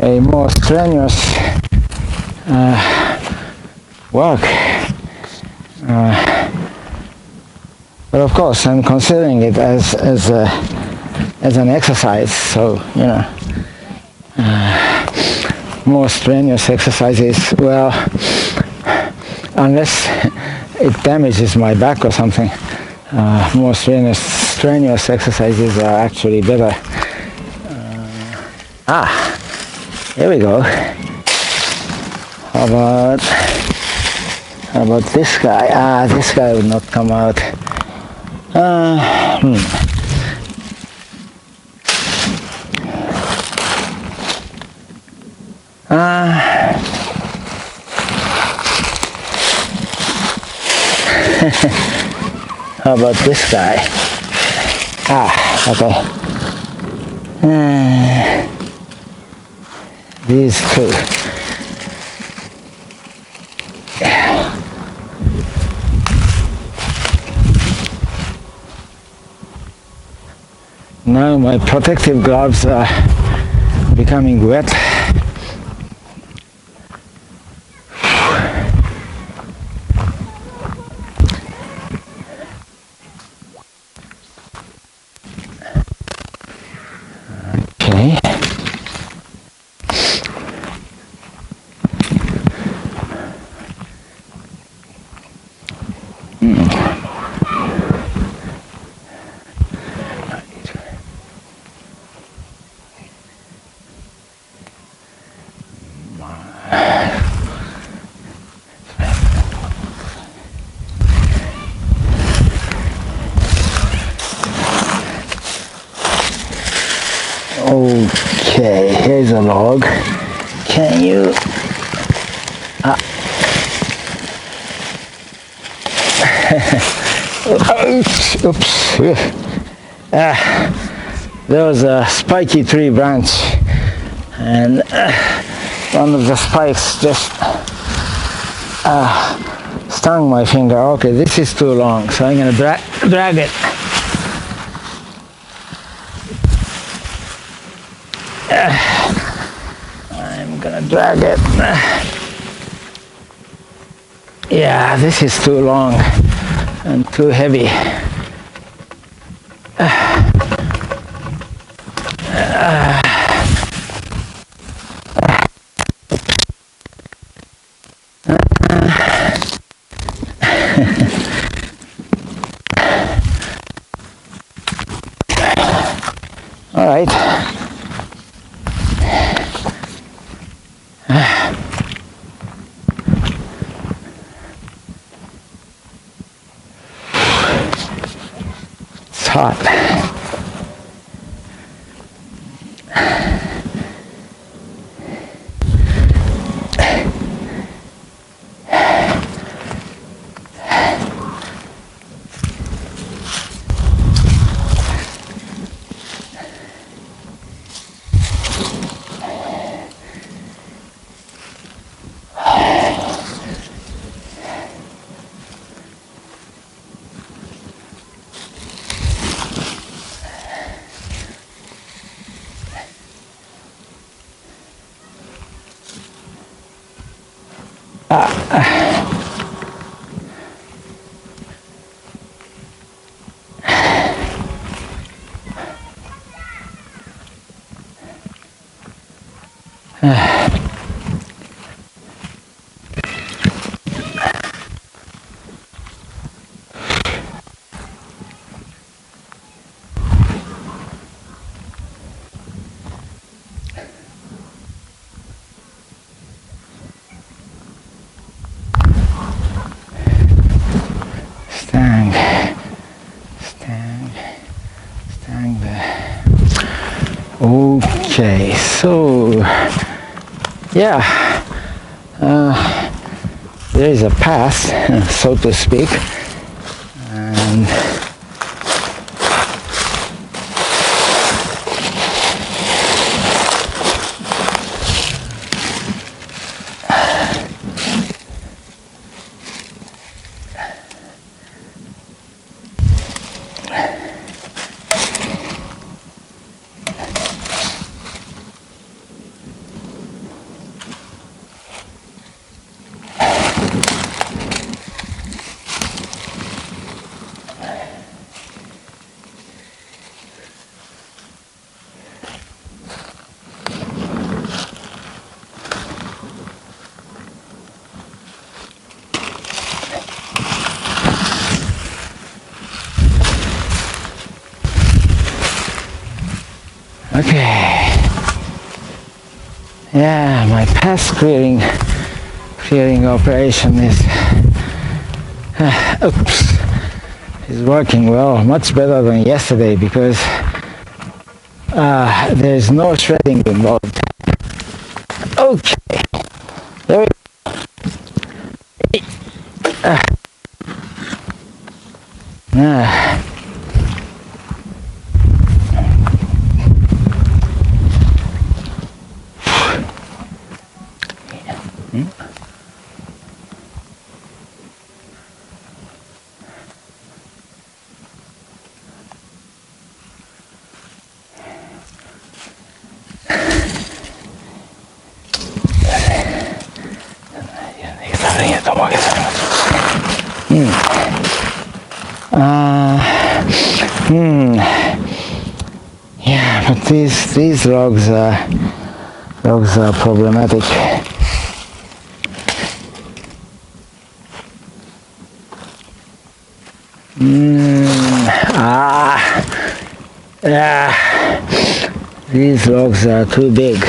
a more strenuous work. But of course, I'm considering it as an exercise. So more strenuous exercises. Well, unless it damages my back or something, more strenuous exercises are actually better. Here we go. How about this guy? This guy would not come out. How about this guy? Okay. These two. Now my protective gloves are becoming wet. Okay. Okay, here's a log. Can you... Oops. There was a spiky tree branch, and one of the spikes just stung my finger. Okay, this is too long, so I'm going to drag it. I'm gonna drag it. Yeah, this is too long and too heavy. All right. It's hot. Stang there. Okay, so yeah, there is a path, so to speak, and okay. Yeah, my path clearing operation is working well, much better than yesterday, because there is no shredding involved. Okay, there we go. Yeah, but these logs are problematic. Yeah, these logs are too big.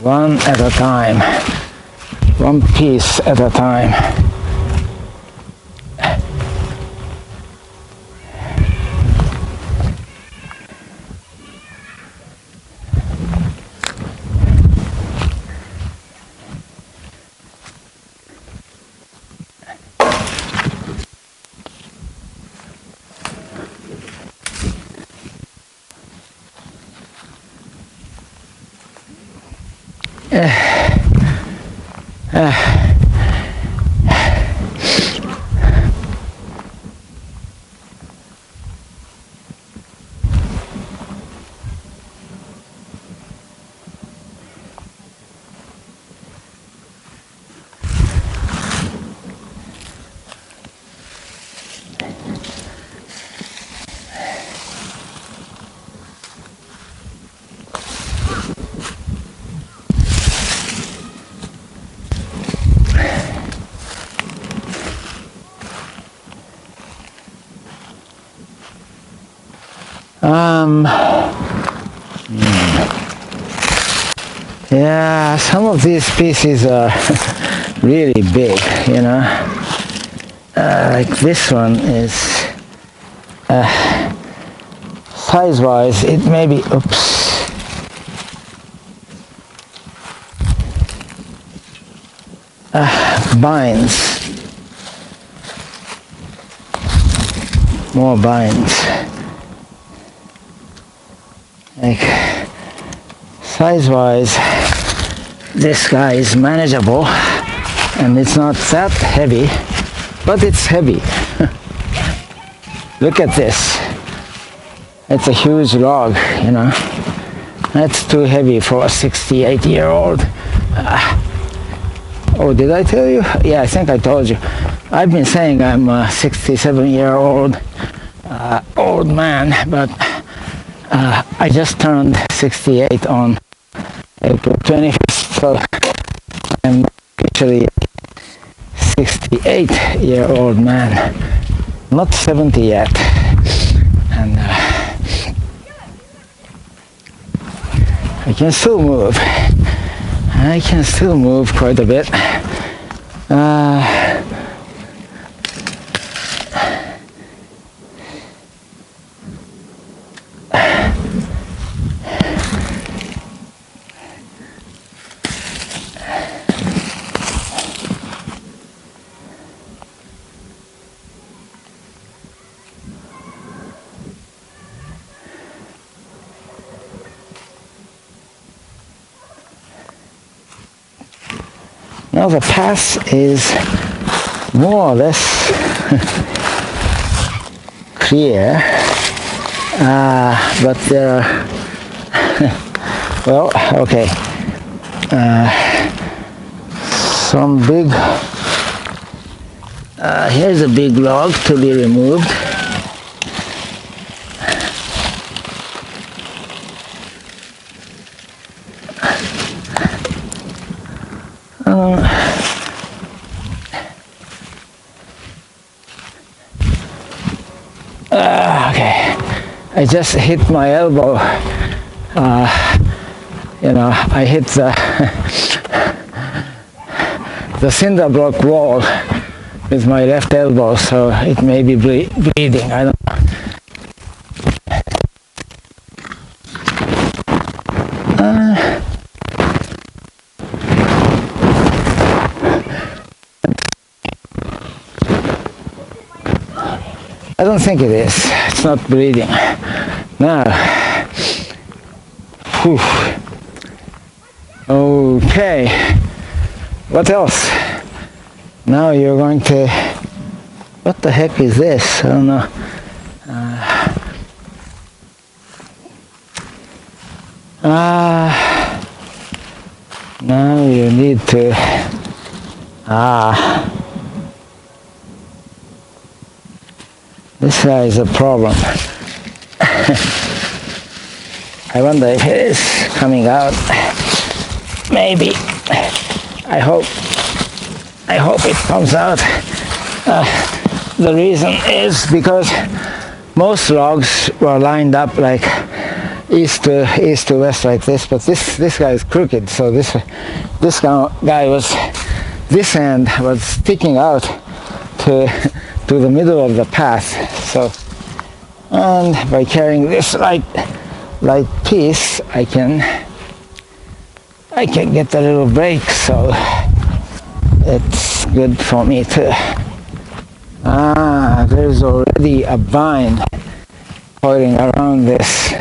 One at a time, one piece at a time. Yeah, some of these species are really big, you know. Like this one is, size-wise, it may be, oops. Binds. More binds. Like, size-wise, this guy is manageable, and it's not that heavy, but it's heavy. Look at this. It's a huge log, you know. That's too heavy for a 68-year-old. Oh, did I tell you? Yeah, I think I told you. I've been saying I'm a 67-year-old old man, but I just turned 68 on April 25th, so I'm actually 68-year-old man, not 70 yet, and I can still move. I can still move quite a bit. Now the path is more or less clear, but there are, well, okay, some big, here's a big log to be removed. Okay, I just hit my elbow. You know, I hit the cinder block wall with my left elbow, so it may be bleeding. I don't know. I don't think it is. It's not bleeding. Now, whew. Okay. What else? Now you're going to. What the heck is this? I don't know. Now you need to. This guy is a problem. I wonder if it is coming out. Maybe. I hope it comes out. The reason is because most logs were lined up like east to west like this, but this guy is crooked, so this guy was, this end was sticking out to the middle of the path. So, and by carrying this light piece, I can get a little break, so it's good for me to. There's already a vine coiling around this.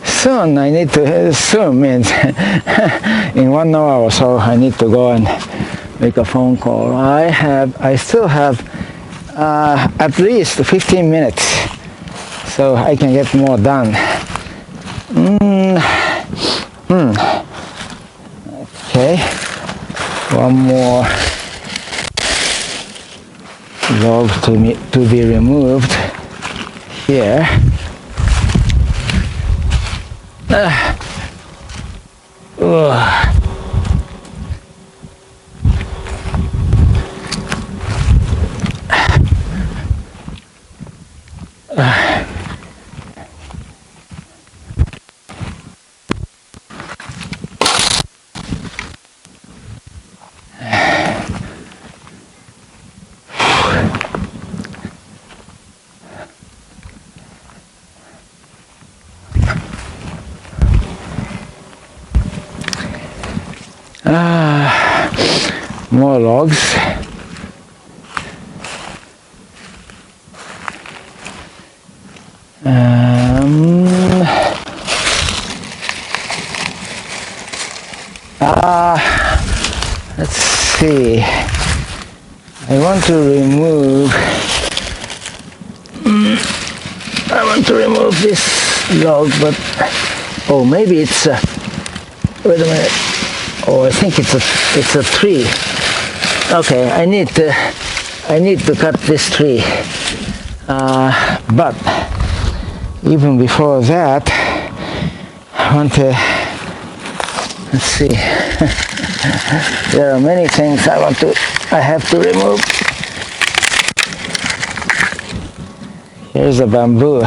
Soon I need to, soon means in 1 hour or so I need to go and make a phone call. I still have at least 15 minutes, so I can get more done. Okay, one more log to be removed here. Ugh. More logs. Let's see. I want to remove this log, but oh, maybe it's wait a minute. Oh, I think it's a tree. Okay, I need to cut this tree. But even before that, I want to, let's see. There are many things I have to remove. Here's a bamboo.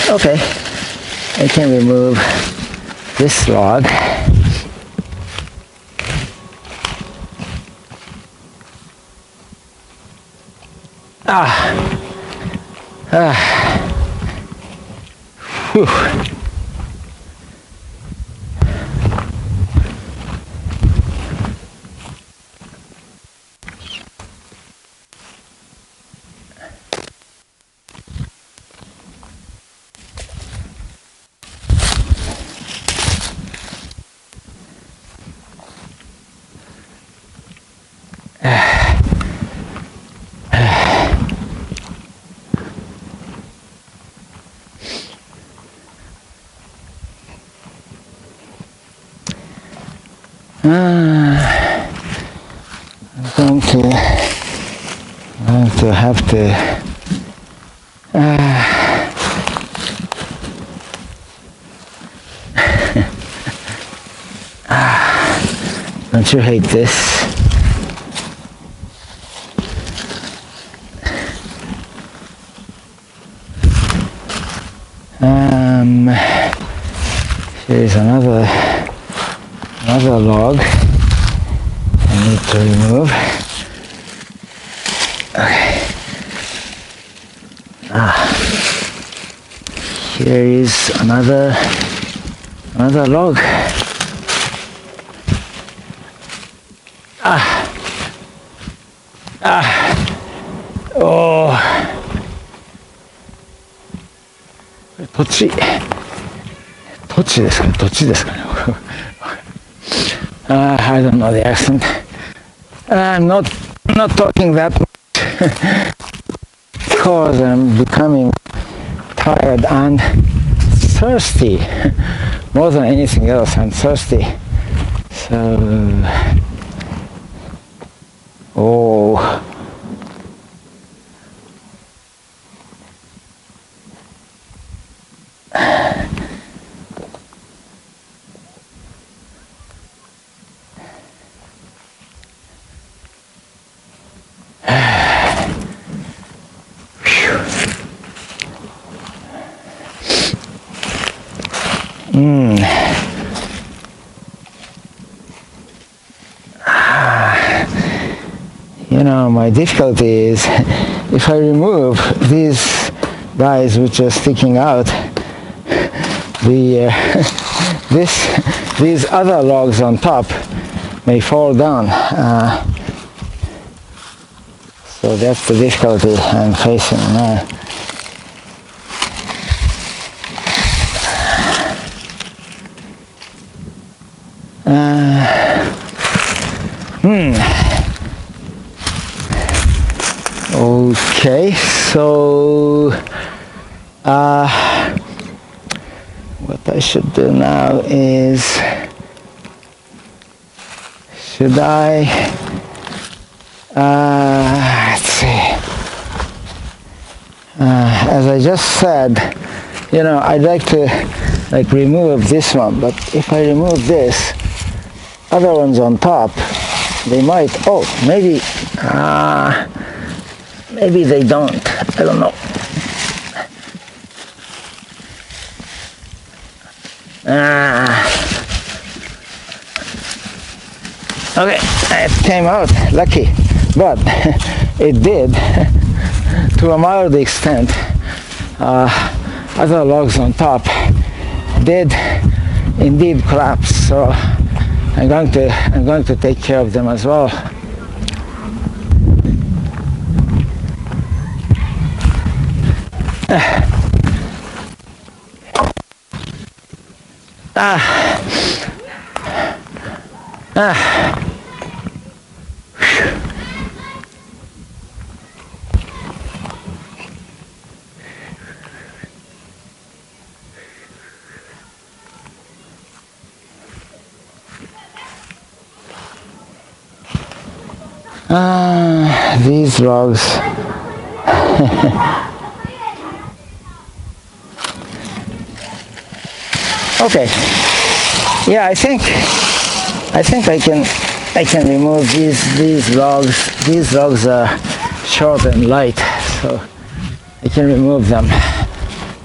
Okay, I can remove this log. Whew. I'm going to have to don't you hate this? Here's another log I need to remove. Okay. Here is another log. Oh. 土地ですかね。土地ですかね。I don't know the accent. I'm not talking that much because I'm becoming tired and thirsty. More than anything else, I'm thirsty. So, oh. You know, my difficulty is if I remove these guys which are sticking out, these other logs on top may fall down. So that's the difficulty I'm facing now. Okay, so what I should do now is Should I, let's see, as I just said, I'd like to remove this one, but if I remove this, other ones on top, they might, maybe they don't, I don't know. Okay, it came out, lucky, but it did, to a mild extent. Other logs on top did indeed collapse, so I'm going to take care of them as well. These logs. Okay. Yeah, I think I can remove these logs. These logs are short and light, so I can remove them,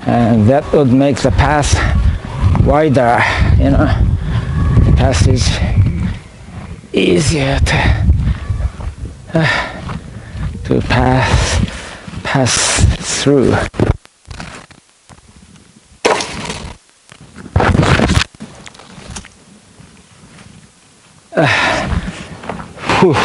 and that would make the path wider. The passage easier to pass through. Whew.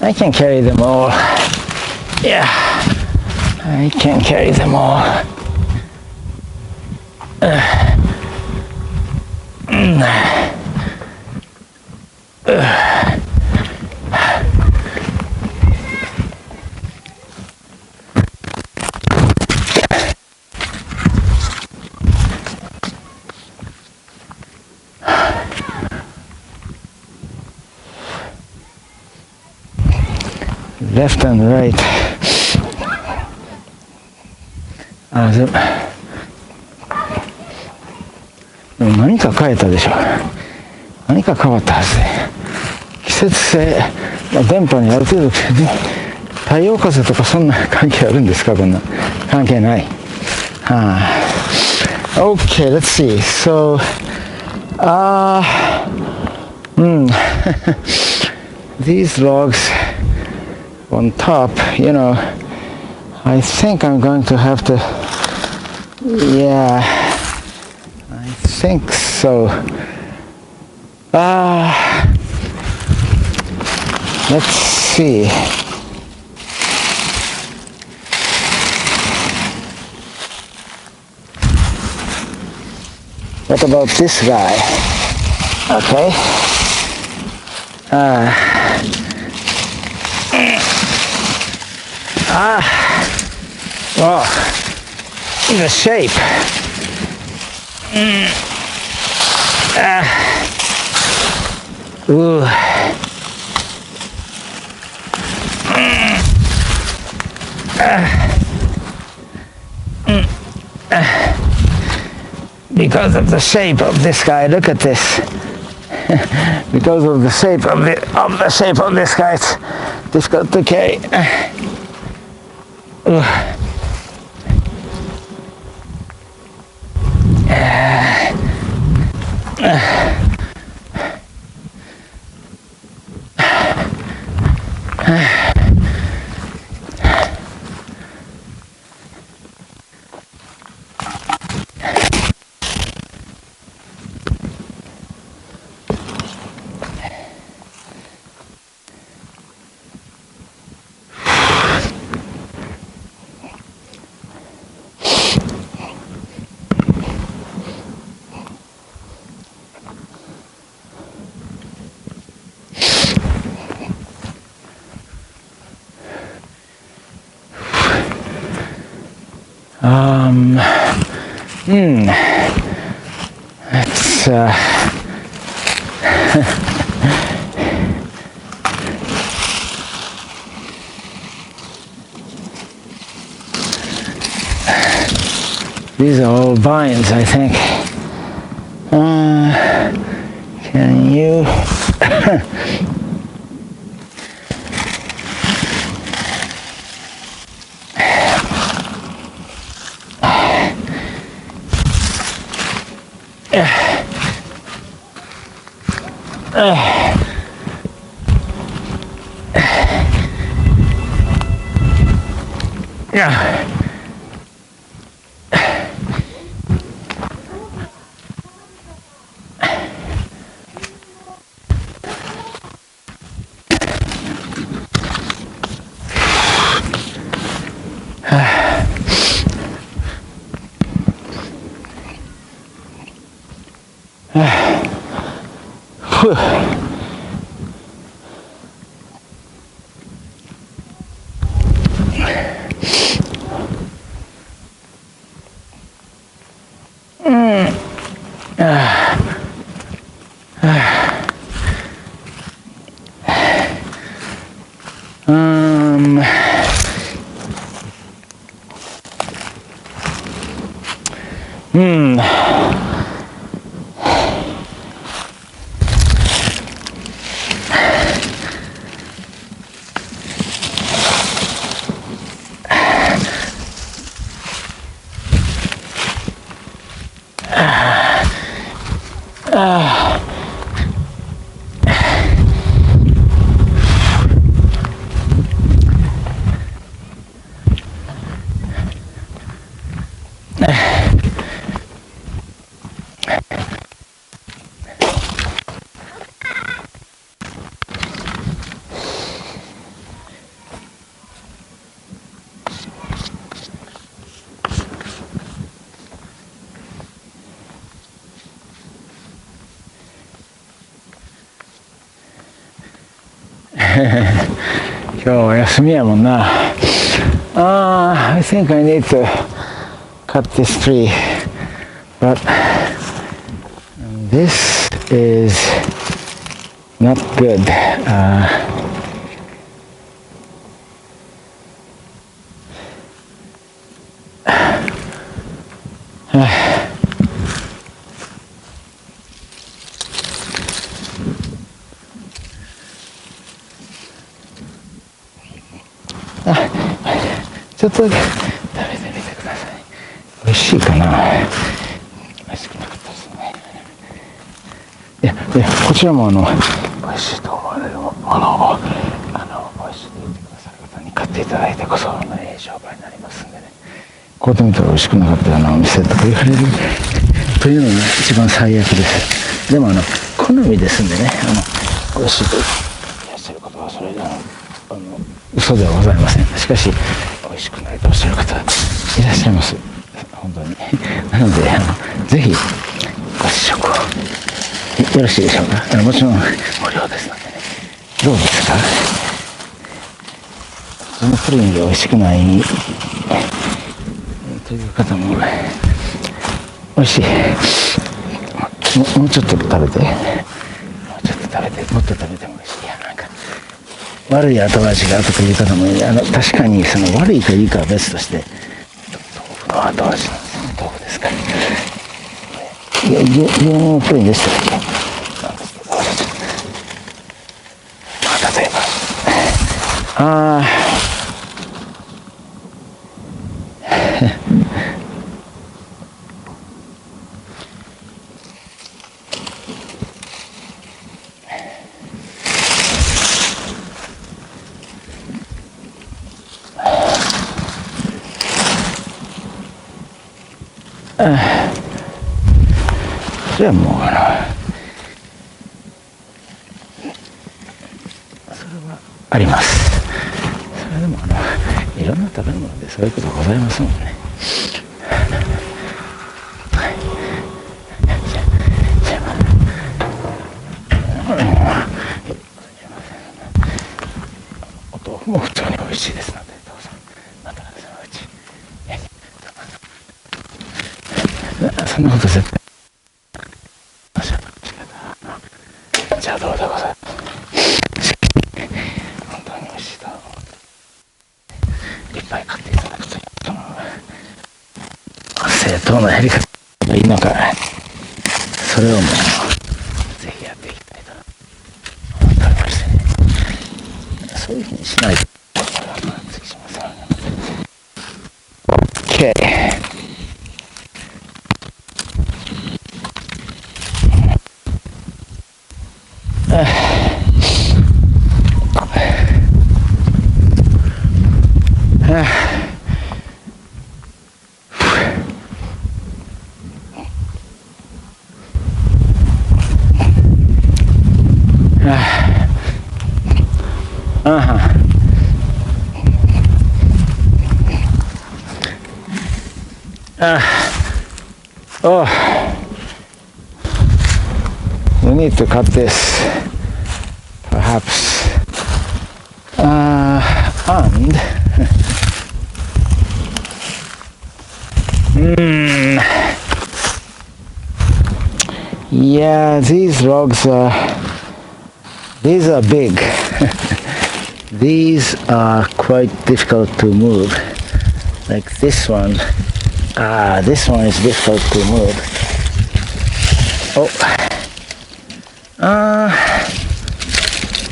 I can carry them all. Yeah, I can carry them all. Left and right.でも何か変えたでしょ。何か変わったはずで。季節性、電波にある程度太陽風とかそんな関係あるんですか？こんな関係ない。Okay, let's see. So, these logs on top, I think I'm going to have to, yeah, I think so. Let's see. What about this guy? Okay. Oh, the shape. Ooh. Because of the shape of this guy, look at this. Because of the shape of this guy, it's difficult to carry. It's these are all vines, I think. Can you yeah.今日は休みやもんな。I think I need to cut this tree, but this is not good.ちょっとだけ食べてみてください。美味しいかな。美味しくなかったですね。いやこちらも美味しいと思われるものを美味しいと言ってくださる方に買っていただいてこそ商売になりますんでね。こうやってみたら美味しくなかったようなお店とか言われるというのが一番最悪です。でも好みですんでね、美味しいといらっしゃる方はそれ嘘ではございません。しかし美味しくないとおっしゃる方いらっしゃいます。本当に。なのでぜひご試食をよろしいでしょうか。もちろん無料ですのでね。どうですか。普通のプリンで美味しくないという方も美味しい。もうちょっと食べて、もっと食べても美味しい。悪い後味がとかいう方も確かに悪いかいいかは別として豆腐の後味なんですね。豆腐ですから牛乳プリンでしたっけなんですけど、例えばそれはもうそれはあります。それでもいろんな食べ物でそういうことございますもんね。お豆腐も普通に美味しいですので、どうぞまたそのうち。そんなこと絶対。じゃあどうでございます。本当に美味しいといっぱい買っていただくというその正当なやり方がいいのか、それをもうぜひやっていきたいと思っておりましてね。そういうふうにしないと次します。OK。Oh, we need to cut this, perhaps, and yeah, these logs are big. These are quite difficult to move, like this one. This one is difficult to move. Oh.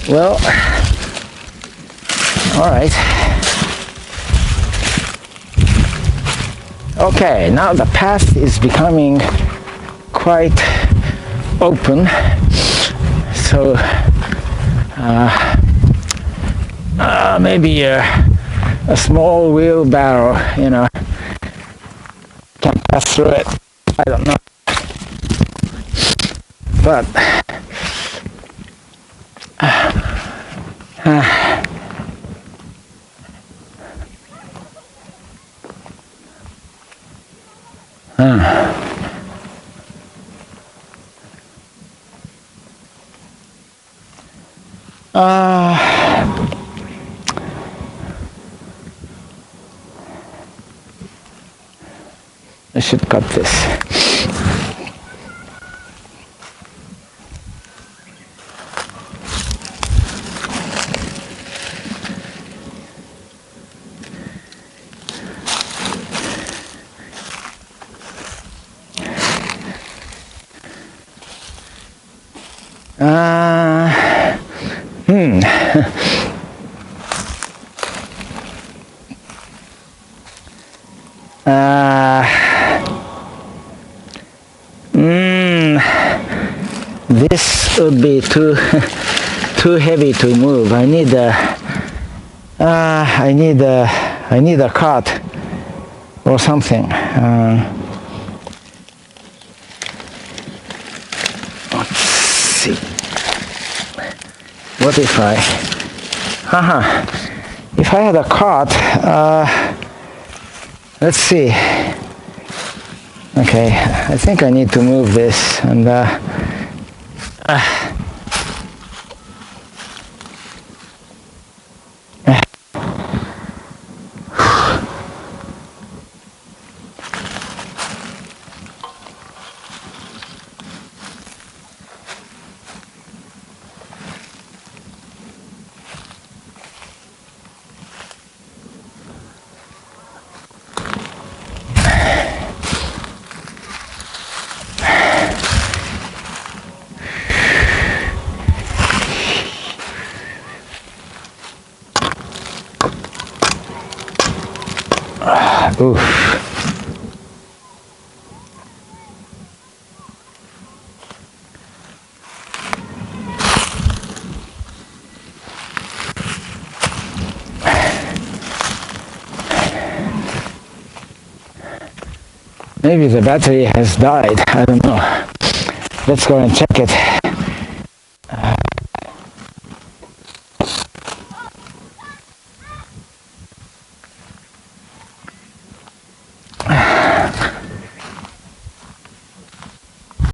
Well, all right. Okay, now the path is becoming quite open. So, maybe a small wheelbarrow, can pass through it. I don't know. But I should cut this. This would be too heavy to move. I need a cart or something. Let's see. What if if I had a cart, let's see. Okay, I think I need to move this and oof. Maybe the battery has died. I don't know. Let's go and check it.